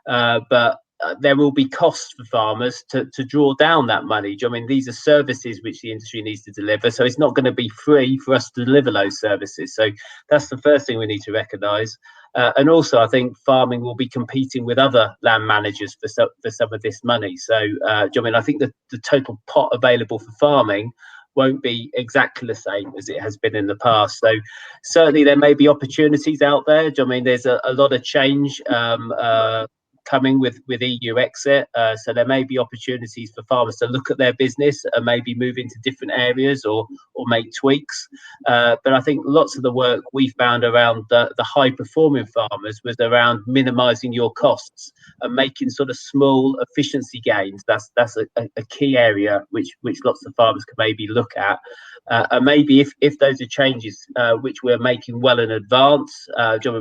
But there will be costs for farmers to draw down that money. These are services which the industry needs to deliver, so it's not going to be free for us to deliver those services. So that's the first thing we need to recognise. And also, I think farming will be competing with other land managers for some of this money. So, I think the total pot available for farming won't be exactly the same as it has been in the past. So certainly there may be opportunities out there. There's a lot of change coming with EU exit. So there may be opportunities for farmers to look at their business and maybe move into different areas or make tweaks. But I think lots of the work we found around the high performing farmers was around minimizing your costs and making sort of small efficiency gains. That's a key area which lots of farmers can maybe look at. And maybe if those are changes which we're making well in advance,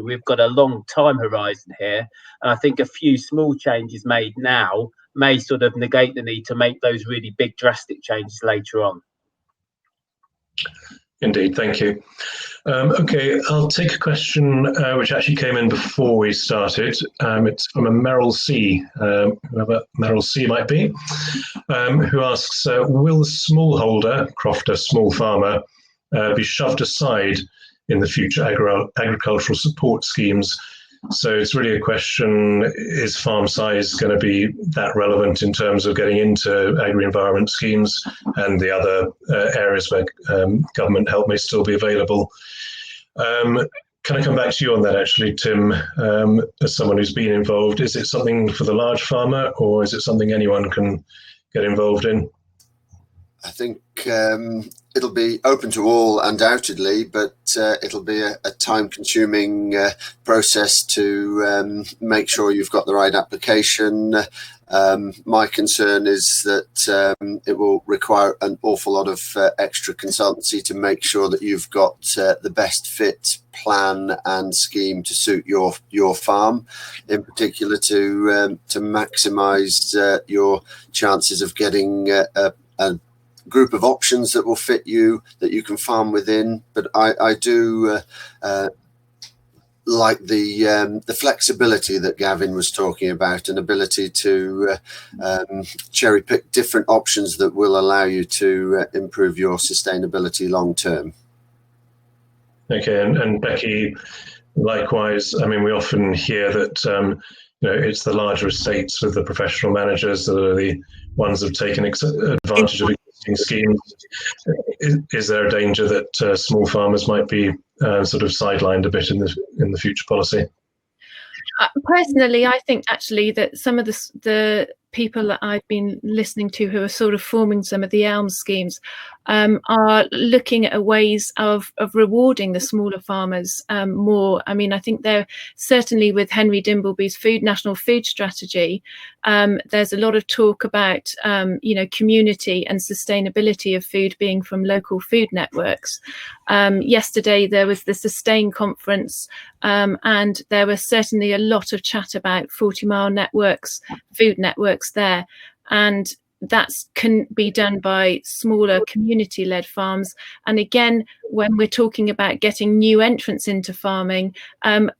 we've got a long time horizon here. And I think a few small changes made now may sort of negate the need to make those really big drastic changes later on. Indeed, thank you. Okay, I'll take a question which actually came in before we started. It's from a Merrill C, whoever Merrill C might be, who asks, will the smallholder, crofter, small farmer, be shoved aside in the future agricultural support schemes? So it's really a question, is farm size going to be that relevant in terms of getting into agri-environment schemes and the other areas where government help may still be available? Can I come back to you on that actually, Tim, as someone who's been involved? Is it something for the large farmer, or is it something anyone can get involved in? I think it'll be open to all, undoubtedly, but it'll be a time-consuming process to make sure you've got the right application. My concern is that it will require an awful lot of extra consultancy to make sure that you've got the best fit plan and scheme to suit your farm, in particular to maximise your chances of getting a group of options that will fit you, that you can farm within. But I do like the flexibility that Gavin was talking about, an ability to cherry pick different options that will allow you to improve your sustainability long term. Okay, and Becky, likewise, I mean, we often hear that it's the larger estates with the professional managers that are the ones that have taken advantage of existing schemes. Is there a danger that small farmers might be sort of sidelined a bit in the future policy? Personally, I think actually that some of the people that I've been listening to who are sort of forming some of the Elms schemes are looking at ways of rewarding the smaller farmers more. I mean, I think they're certainly with Henry Dimbleby's national food strategy. There's a lot of talk about community and sustainability of food being from local food networks. Yesterday there was the Sustain conference, and there was certainly a lot of chat about 40-mile networks, food networks there, and that can be done by smaller community-led farms. And again, when we're talking about getting new entrants into farming,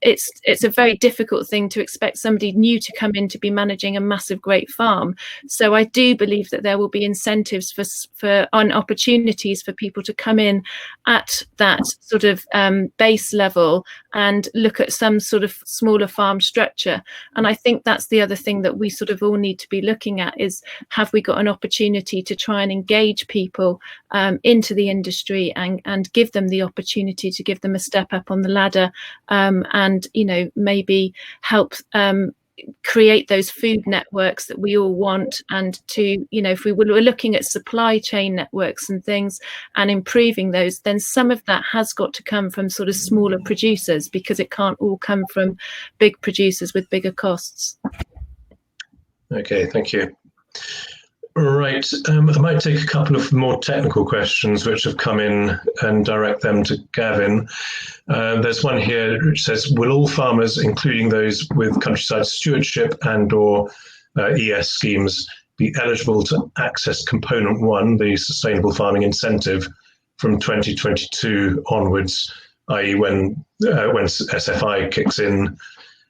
it's a very difficult thing to expect somebody new to come in to be managing a massive great farm. So I do believe that there will be incentives on opportunities for people to come in at that sort of base level and look at some sort of smaller farm structure. And I think that's the other thing that we sort of all need to be looking at is, have we got an opportunity to try and engage people into the industry and give them the opportunity to give them a step up on the ladder, and maybe help create those food networks that we all want. And to if we were looking at supply chain networks and things and improving those, then some of that has got to come from sort of smaller producers, because it can't all come from big producers with bigger costs. Okay, thank you. Right. I might take a couple of more technical questions which have come in and direct them to Gavin. There's one here which says, will all farmers, including those with countryside stewardship and/or ES schemes, be eligible to access Component 1, the Sustainable Farming Incentive, from 2022 onwards, i.e. when SFI kicks in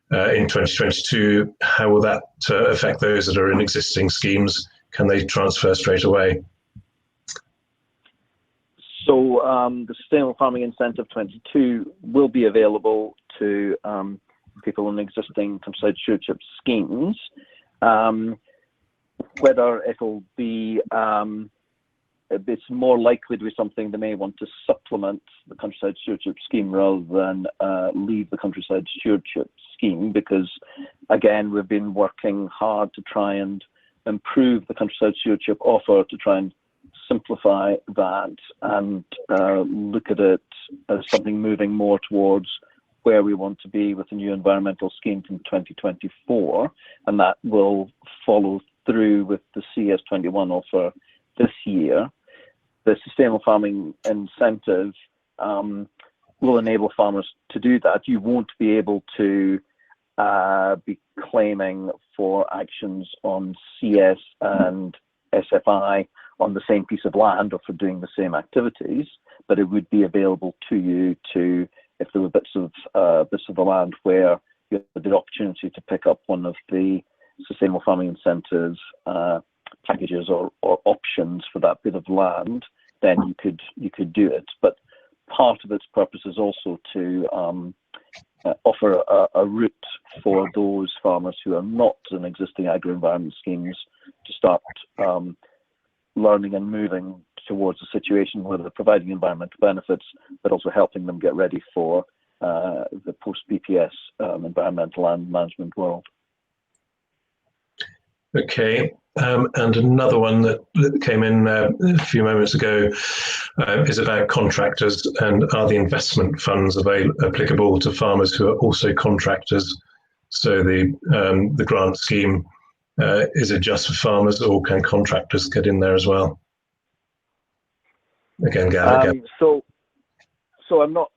2022? How will that affect those that are in existing schemes? Can they transfer straight away? So the Sustainable Farming Incentive 22 will be available to people in existing countryside stewardship schemes. Whether it'll be, it's more likely to be something they may want to supplement the countryside stewardship scheme rather than leave the countryside stewardship scheme, because again, we've been working hard to try and improve the countryside stewardship offer, to try and simplify that and look at it as something moving more towards where we want to be with the new environmental scheme from 2024, and that will follow through with the CS21 offer this year. The Sustainable Farming Incentive will enable farmers to do that. You won't be able to be claiming for actions on CS and SFI on the same piece of land or for doing the same activities, but it would be available to you to, if there were bits of the land where you had the opportunity to pick up one of the Sustainable Farming Incentives packages or options for that bit of land, then you could do it. But part of its purpose is also to offer a route for those farmers who are not in existing agro-environment schemes to start learning and moving towards a situation where they're providing environmental benefits, but also helping them get ready for the post-BPS environmental land management world. Okay, and another one that came in a few moments ago is about contractors, and are the investment funds applicable to farmers who are also contractors? So the grant scheme, is it just for farmers, or can contractors get in there as well? Again, Gavin. So I'm not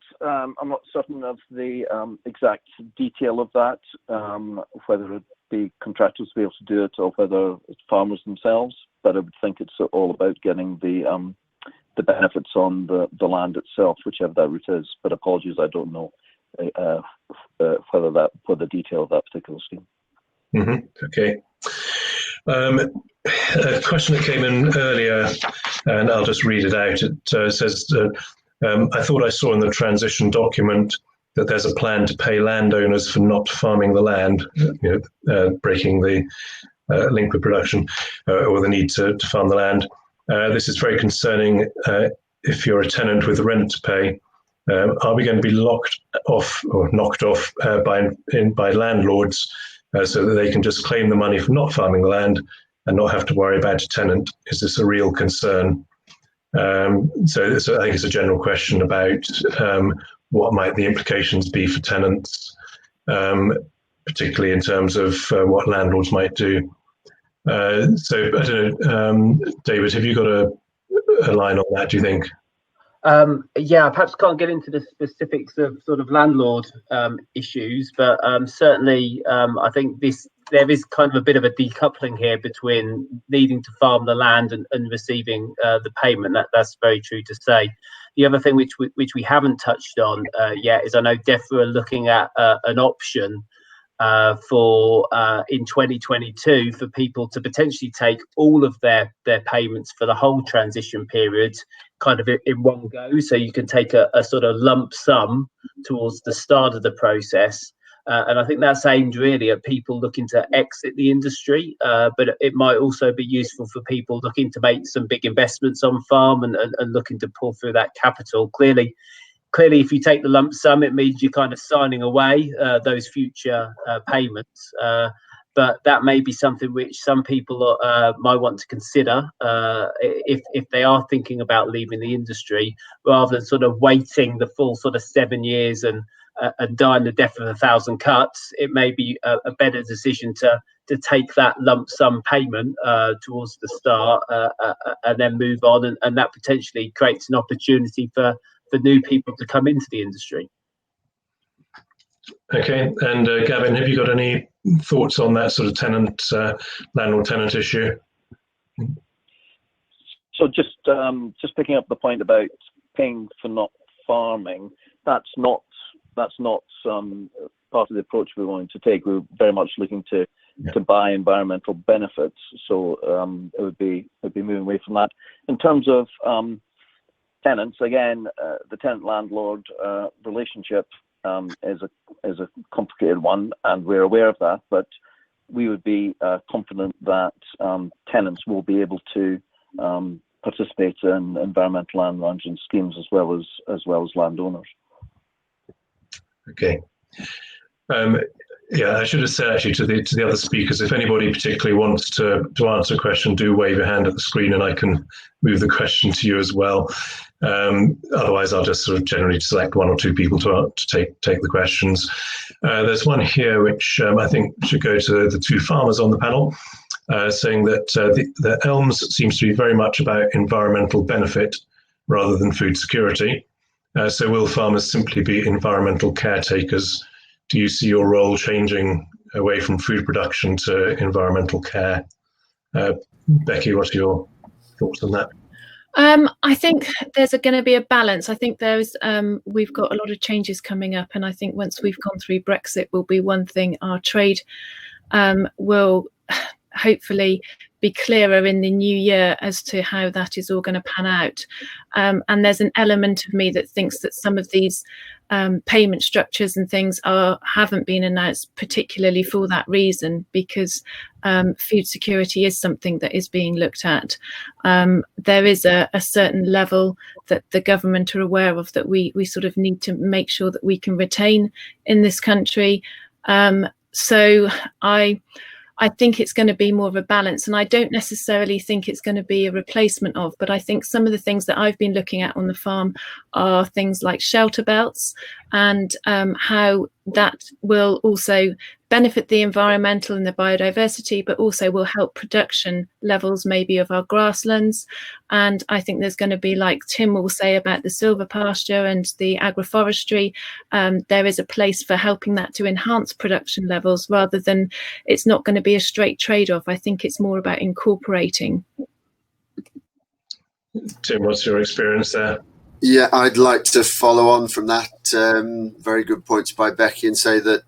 certain of the exact detail of that, whether it be contractors to be able to do it or whether it's farmers themselves, but I would think it's all about getting the benefits on the land itself, whichever that route is. But apologies, I don't know for the detail of that particular scheme. Mm-hmm. Okay. A question that came in earlier, and I'll just read it out. It says, I thought I saw in the transition document that there's a plan to pay landowners for not farming the land, breaking the link with production or the need to farm the land. This is very concerning. If you're a tenant with rent to pay, are we going to be locked off or knocked off by landlords so that they can just claim the money for not farming the land and not have to worry about a tenant? Is this a real concern? So I think it's a general question about what might the implications be for tenants, particularly in terms of what landlords might do. So I don't know, David, have you got a line on that, do you think? Yeah, I perhaps can't get into the specifics of sort of landlord issues, but certainly I think there is kind of a bit of a decoupling here between needing to farm the land and receiving the payment. That's very true to say. The other thing which we haven't touched on yet is I know DEFRA are looking at an option for in 2022 for people to potentially take all of their payments for the whole transition period kind of in one go. So you can take a sort of lump sum towards the start of the process. And I think that's aimed really at people looking to exit the industry, but it might also be useful for people looking to make some big investments on farm and looking to pull through that capital. Clearly, if you take the lump sum, it means you're kind of signing away those future payments. But that may be something which some people might want to consider if they are thinking about leaving the industry, rather than sort of waiting the full sort of 7 years and dying the death of 1,000 cuts. It may be a better decision to to take that lump sum payment towards the start and then move on, and that potentially creates an opportunity for new people to come into the industry. Okay, and Gavin, have you got any thoughts on that sort of landlord-tenant issue? So just picking up the point about paying for not farming, that's not part of the approach we're going to take. We're very much looking to buy environmental benefits, so it would be moving away from that. In terms of tenants, again, the tenant-landlord relationship is a complicated one, and we're aware of that. But we would be confident that tenants will be able to participate in environmental land management schemes as well as landowners. Okay. Yeah, I should have said actually to the other speakers, if anybody particularly wants to answer a question, do wave your hand at the screen and I can move the question to you as well. Otherwise, I'll just sort of generally select one or two people to take the questions. There's one here which I think should go to the two farmers on the panel, saying that the Elms seems to be very much about environmental benefit rather than food security. So will farmers simply be environmental caretakers? Do you see your role changing away from food production to environmental care? Becky, what are your thoughts on that? I think there's going to be a balance. I think we've got a lot of changes coming up, and I think once we've gone through Brexit will be one thing. Our trade will hopefully be clearer in the new year as to how that is all going to pan out. And there's an element of me that thinks that some of these payment structures and things haven't been announced particularly for that reason, because food security is something that is being looked at. There is a certain level that the government are aware of that we sort of need to make sure that we can retain in this country. So I think it's going to be more of a balance, and I don't necessarily think it's going to be a replacement of, but I think some of the things that I've been looking at on the farm are things like shelter belts and how that will also benefit the environmental and the biodiversity, but also will help production levels maybe of our grasslands. And I think there's going to be, like Tim will say about the silver pasture and the agroforestry, there is a place for helping that to enhance production levels rather than, it's not going to be a straight trade-off. I think it's more about incorporating. Tim, what's your experience there? Yeah, I'd like to follow on from that. Very good points by Becky, and say that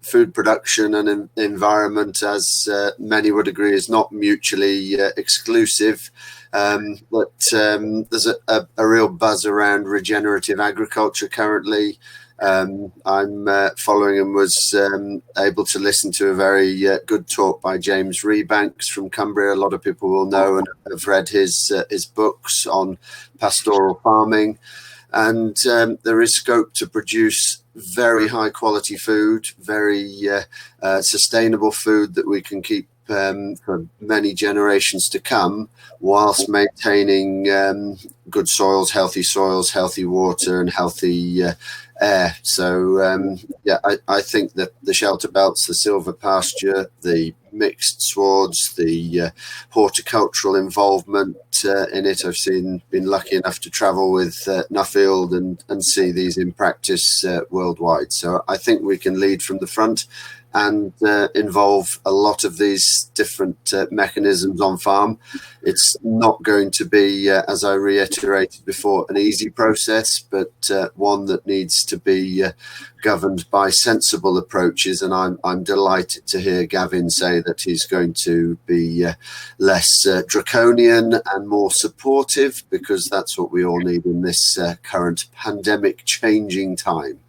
food production and environment, as many would agree, is not mutually exclusive. But there's a real buzz around regenerative agriculture currently. I'm following and was able to listen to a very good talk by James Rebanks from Cumbria. A lot of people will know and have read his books on pastoral farming, and there is scope to produce very high quality food, very sustainable food that we can keep for many generations to come, whilst maintaining good soils, healthy water, and healthy air. So yeah, I think that the shelter belts, the silver pasture, the mixed swards, the horticultural involvement in it, I've been lucky enough to travel with Nuffield and see these in practice worldwide. So I think we can lead from the front and involve a lot of these different mechanisms on farm. It's not going to be, as I reiterated before, an easy process, but one that needs to be governed by sensible approaches. And I'm delighted to hear Gavin say that he's going to be less draconian and more supportive, because that's what we all need in this current pandemic changing time.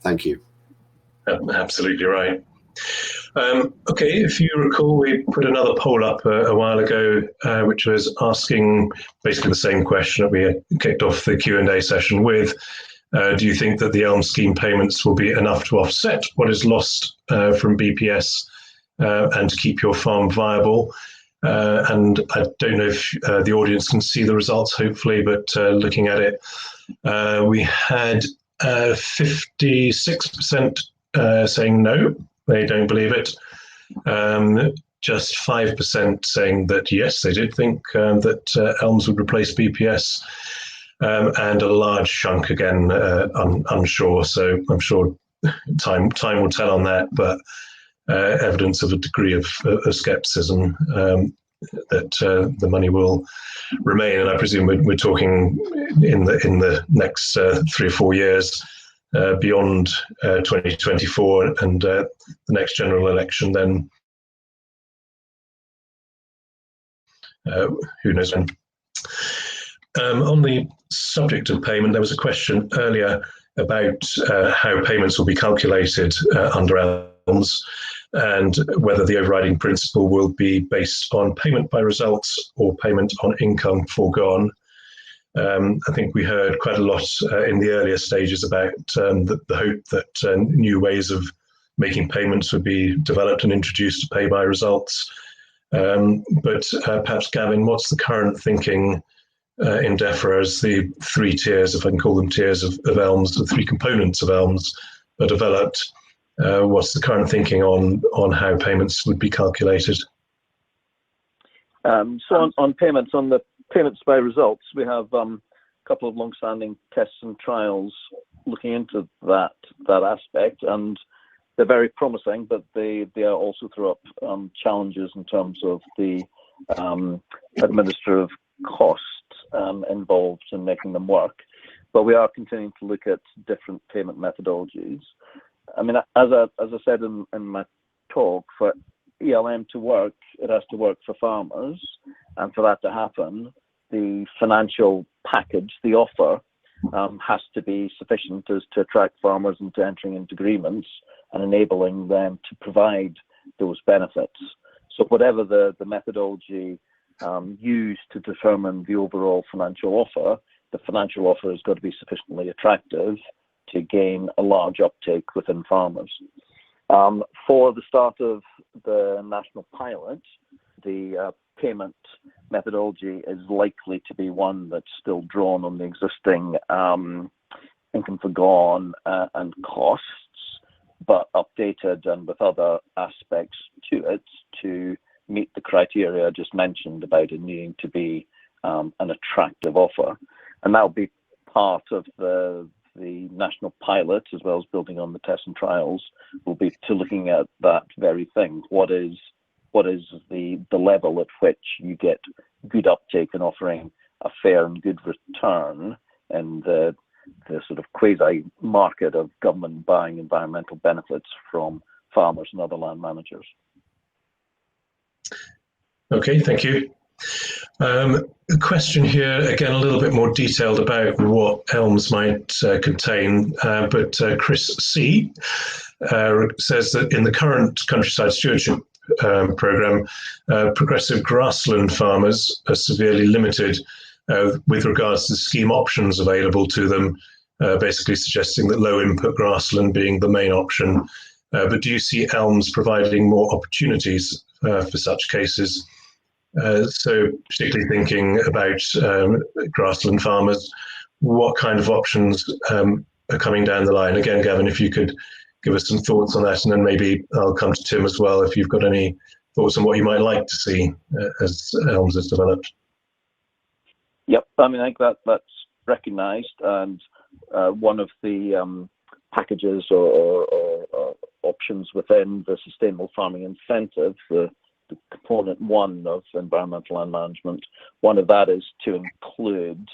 Thank you. Absolutely right. Okay, if you recall, we put another poll up a while ago, which was asking basically the same question that we kicked off the Q&A session with. Do you think that the Elms scheme payments will be enough to offset what is lost from BPS and to keep your farm viable? And I don't know if the audience can see the results, hopefully, but looking at it, we had 56% saying no, they don't believe it. just 5% saying that yes, they did think that Elms would replace BPS, and a large chunk again unsure. So I'm sure time will tell on that, but evidence of a degree of scepticism that the money will remain. And I presume we're talking in the next 3 or 4 years beyond 2024 and the next general election. Then who knows when. On the subject of payment, there was a question earlier about how payments will be calculated under Elms, and whether the overriding principle will be based on payment by results or payment on income foregone. I think we heard quite a lot in the earlier stages about the hope that new ways of making payments would be developed and introduced to pay by results. But perhaps, Gavin, what's the current thinking in DEFRA as the 3 tiers, if I can call them tiers, of Elms, the 3 components of Elms are developed? What's the current thinking on how payments would be calculated? So on payments, on the payments by results, we have a couple of long-standing tests and trials looking into that aspect, and they're very promising, but they are also throw up challenges in terms of the administrative costs involved in making them work. But we are continuing to look at different payment methodologies. I mean, as I said in my talk, for ELM to work, it has to work for farmers, and for that to happen, the financial package, the offer, has to be sufficient as to attract farmers into entering into agreements and enabling them to provide those benefits. So whatever the methodology used to determine the overall financial offer, the financial offer has got to be sufficiently attractive to gain a large uptake within farmers. For the start of the national pilot, the payment methodology is likely to be one that's still drawn on the existing income foregone and costs, but updated and with other aspects to it to meet the criteria I just mentioned about it needing to be an attractive offer. And that'll be part of the national pilot, as well as building on the tests and trials, will be to looking at that very thing. What is the level at which you get good uptake in offering a fair and good return in the sort of quasi market of government buying environmental benefits from farmers and other land managers. Okay, thank you. A question here, again, a little bit more detailed about what Elms might contain, but Chris C. Says that in the current countryside stewardship programme, progressive grassland farmers are severely limited with regards to the scheme options available to them, basically suggesting that low input grassland being the main option. But do you see Elms providing more opportunities for such cases? So particularly thinking about grassland farmers, what kind of options are coming down the line? Again, Gavin, if you could give us some thoughts on that, and then maybe I'll come to Tim as well if you've got any thoughts on what you might like to see as Elms is developed. Yep, I mean, I think that's recognised, and one of the packages or options within the sustainable farming incentive, the component 1 of environmental land management, one of that is to include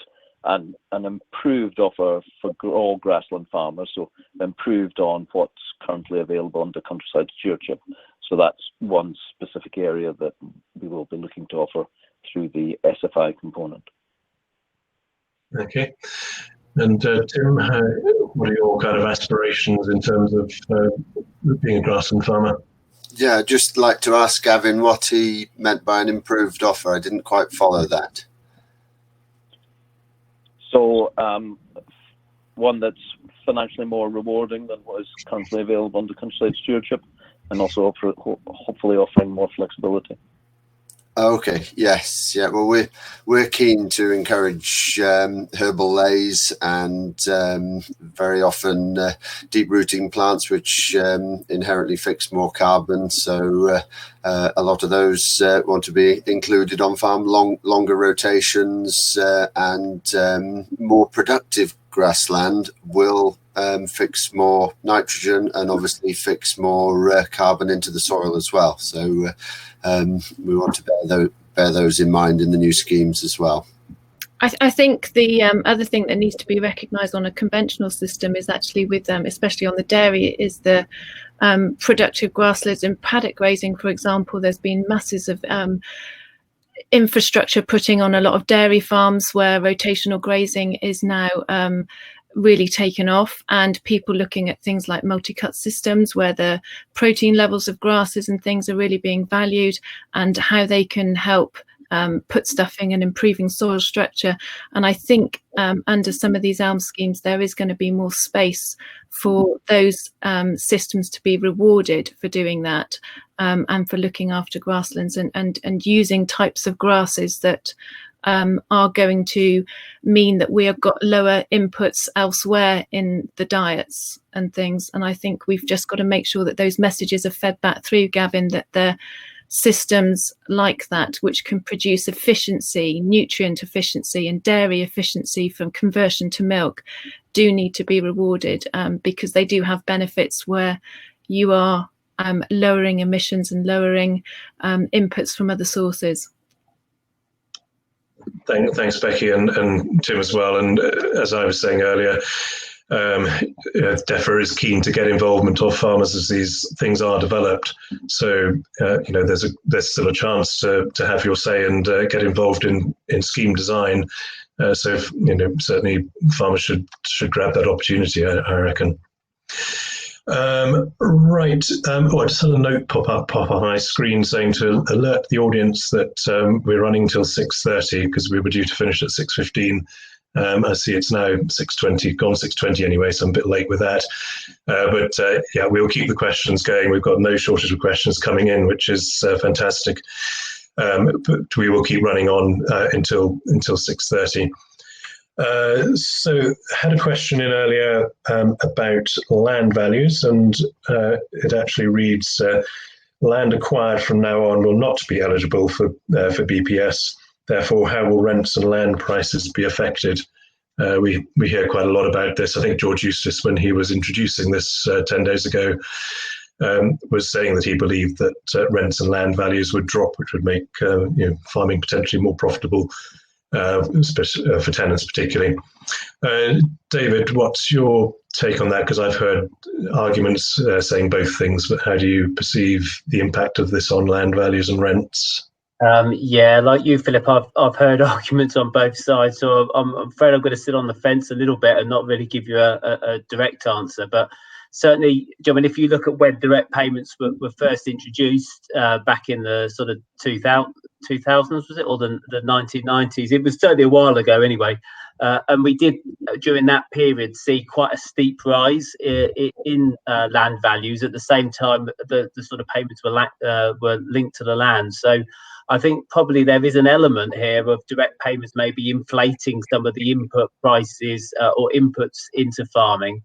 an improved offer for all grassland farmers, so improved on what's currently available under countryside stewardship. So that's one specific area that we will be looking to offer through the SFI component. Okay. And Tim, what are your kind of aspirations in terms of being a grassland farmer? Yeah, I'd just like to ask Gavin what he meant by an improved offer. I didn't quite follow that. So one that's financially more rewarding than what is currently available under countryside stewardship, and also hopefully offering more flexibility. Okay. Yes. Yeah. Well, we're keen to encourage herbal lays and very often deep rooting plants, which inherently fix more carbon. So a lot of those want to be included on farm, longer rotations, and more productive grassland will fix more nitrogen and obviously fix more carbon into the soil as well. So we want to bear those in mind in the new schemes as well. I think the other thing that needs to be recognised on a conventional system is actually with especially on the dairy, is the productive grasslands and paddock grazing. For example, there's been masses of infrastructure putting on a lot of dairy farms where rotational grazing is now really taken off, and people looking at things like multi-cut systems where the protein levels of grasses and things are really being valued, and how they can help put stuffing and improving soil structure. And I think under some of these ELM schemes there is going to be more space for those systems to be rewarded for doing that, and for looking after grasslands and using types of grasses that are going to mean that we have got lower inputs elsewhere in the diets and things. And I think we've just got to make sure that those messages are fed back through, Gavin, that they're systems like that which can produce efficiency, nutrient efficiency and dairy efficiency from conversion to milk do need to be rewarded, because they do have benefits where you are lowering emissions and lowering inputs from other sources. Thanks, Becky, and Tim as well. And as I was saying earlier, DEFRA is keen to get involvement of farmers as these things are developed. So there's still a chance to have your say and get involved in scheme design. So certainly farmers should grab that opportunity, I reckon. Right. I just had a note pop up on my screen saying to alert the audience that we're running till 6:30 because we were due to finish at 6:15. I see it's now 6:20, gone 6:20 anyway, so I'm a bit late with that. But we'll keep the questions going. We've got no shortage of questions coming in, which is fantastic. But we will keep running on until 6:30. So I had a question in earlier about land values, and it actually reads, land acquired from now on will not be eligible for BPS. Therefore, how will rents and land prices be affected? We hear quite a lot about this. I think George Eustace, when he was introducing this 10 days ago, was saying that he believed that rents and land values would drop, which would make farming potentially more profitable, especially for tenants particularly. David, what's your take on that? Because I've heard arguments saying both things, but how do you perceive the impact of this on land values and rents? Like you, Philip, I've heard arguments on both sides, so I'm afraid I'm going to sit on the fence a little bit and not really give you a direct answer. But certainly, John, if you look at when direct payments were first introduced back in the sort of 2000s, was it, or the 1990s? It was certainly a while ago anyway. And we did, during that period, see quite a steep rise in land values. At the same time, the sort of payments were linked to the land. So I think probably there is an element here of direct payments maybe inflating some of the input prices or inputs into farming.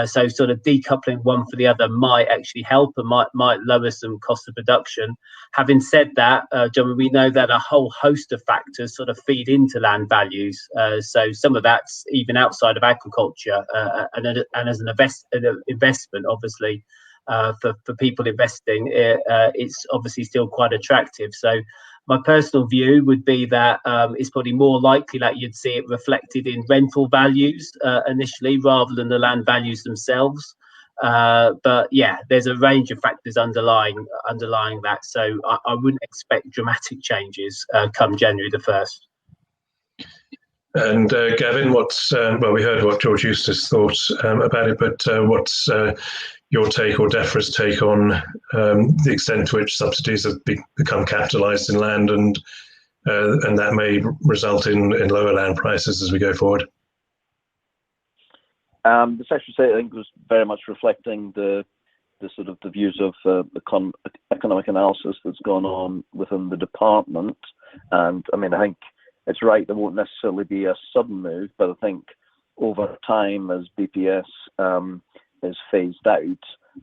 So sort of decoupling one for the other might actually help and might lower some cost of production. Having said that, John, we know that a whole host of factors sort of feed into land values. So some of that's even outside of agriculture, and as an investment, obviously, for people investing, it's obviously still quite attractive. So my personal view would be that it's probably more likely that you'd see it reflected in rental values initially rather than the land values themselves. But yeah, there's a range of factors underlying that. So I wouldn't expect dramatic changes come January the 1st. And Gavin, we heard what George Eustace thought about it, but what's your take or DEFRA's take on the extent to which subsidies have become capitalised in land, and that may result in lower land prices as we go forward? The Secretary said, I think, was very much reflecting the the views of economic analysis that's gone on within the department. And I mean, I think it's right, there won't necessarily be a sudden move, but I think over time, as BPS is phased out,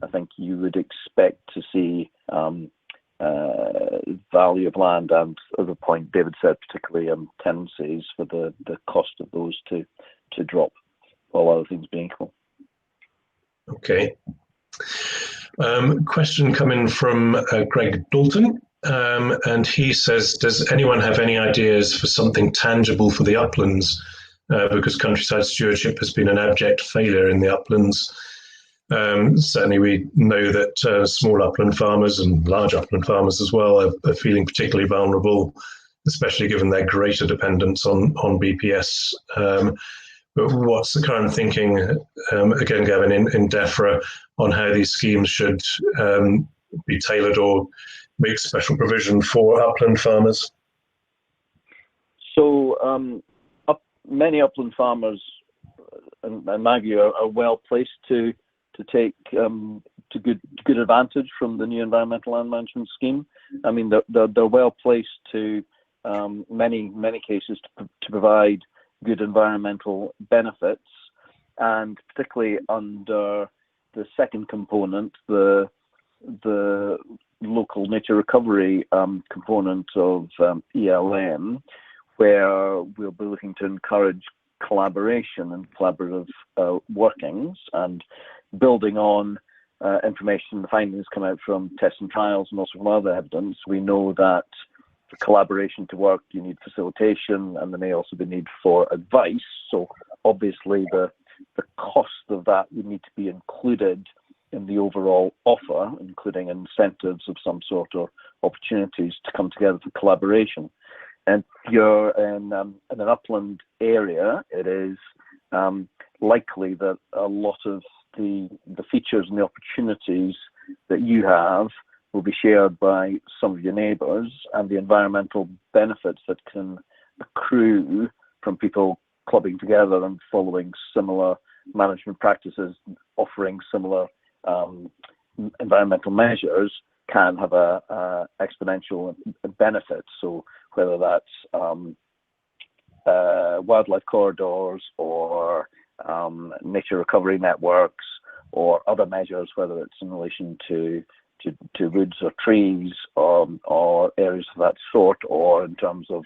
I think you would expect to see value of land and, at the point David said, particularly tenancies for the cost of those to drop, all other things being equal. Okay. Question coming from Greg Dalton, and he says, does anyone have any ideas for something tangible for the uplands? Because countryside stewardship has been an abject failure in the uplands. Certainly we know that small upland farmers and large upland farmers as well are feeling particularly vulnerable, especially given their greater dependence on BPS. But what's the current thinking, again, Gavin, in DEFRA on how these schemes should be tailored or make special provision for upland farmers? So many upland farmers, in my view, are well placed to take to good advantage from the new environmental land management scheme. I mean, they're well placed to many cases to provide good environmental benefits, and particularly under the second component, the local nature recovery component of ELM, where we'll be looking to encourage collaboration and collaborative workings, and building on information, the findings come out from tests and trials and also from other evidence. We know that for collaboration to work, you need facilitation, and there may also be need for advice. So obviously the cost of that would need to be included in the overall offer, including incentives of some sort or opportunities to come together for collaboration. And if you're in an upland area, it is likely that a lot of the features and the opportunities that you have will be shared by some of your neighbours, and the environmental benefits that can accrue from people clubbing together and following similar management practices, offering similar environmental measures, can have a exponential benefit. So whether that's wildlife corridors or nature recovery networks or other measures, whether it's in relation to woods or trees or areas of that sort, or in terms of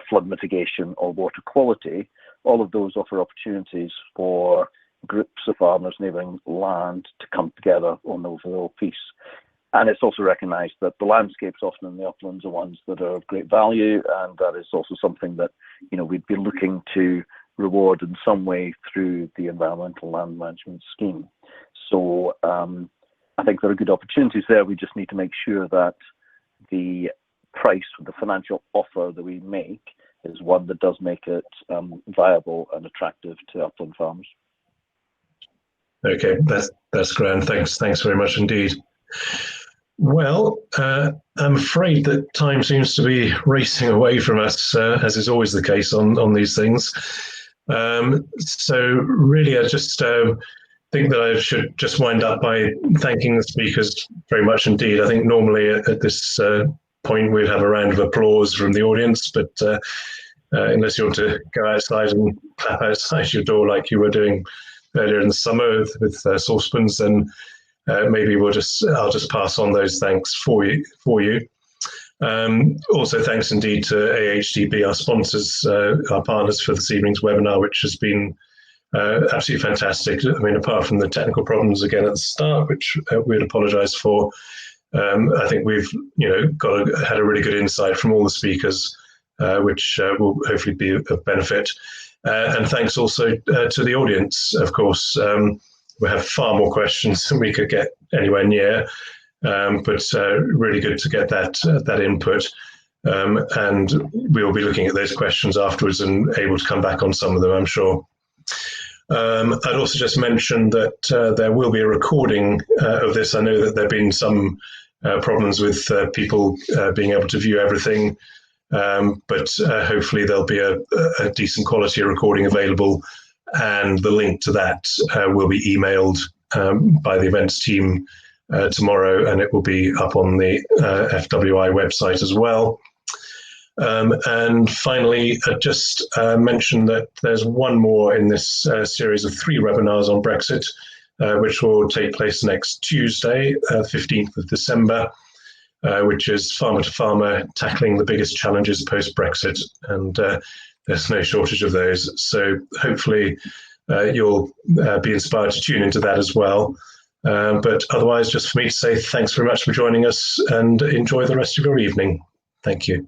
flood mitigation or water quality, all of those offer opportunities for groups of farmers neighbouring land to come together on the overall piece. And it's also recognised that the landscapes often in the uplands are ones that are of great value, and that is also something that, you know, we'd be looking to reward in some way through the environmental land management scheme. So I think there are good opportunities there. We just need to make sure that the price, the financial offer that we make, is one that does make it viable and attractive to upland farmers. Okay, that's grand. Thanks very much indeed. Well, I'm afraid that time seems to be racing away from us, as is always the case on these things. So really, I just think that I should just wind up by thanking the speakers very much indeed. I think normally at this point we'd have a round of applause from the audience, but unless you want to go outside and clap outside your door like you were doing earlier in the summer with saucepans, then maybe I'll just pass on those thanks for you. Also, thanks indeed to AHDB, our sponsors, our partners for this evening's webinar, which has been absolutely fantastic. I mean, apart from the technical problems again at the start, which we'd apologise for, I think we've had a really good insight from all the speakers, which will hopefully be of benefit. And thanks also to the audience, of course. We have far more questions than we could get anywhere near, but really good to get that input. And we'll be looking at those questions afterwards and able to come back on some of them, I'm sure. I'd also just mention that there will be a recording of this. I know that there have been some problems with people being able to view everything, but hopefully there'll be a decent quality recording available, and the link to that will be emailed by the events team tomorrow, and it will be up on the FWI website as well. And finally, just mention that there's one more in this series of 3 webinars on Brexit, which will take place next Tuesday, 15th of December, which is Farmer to Farmer, tackling the biggest challenges post-Brexit. And there's no shortage of those. So hopefully you'll be inspired to tune into that as well. But otherwise, just for me to say thanks very much for joining us and enjoy the rest of your evening. Thank you.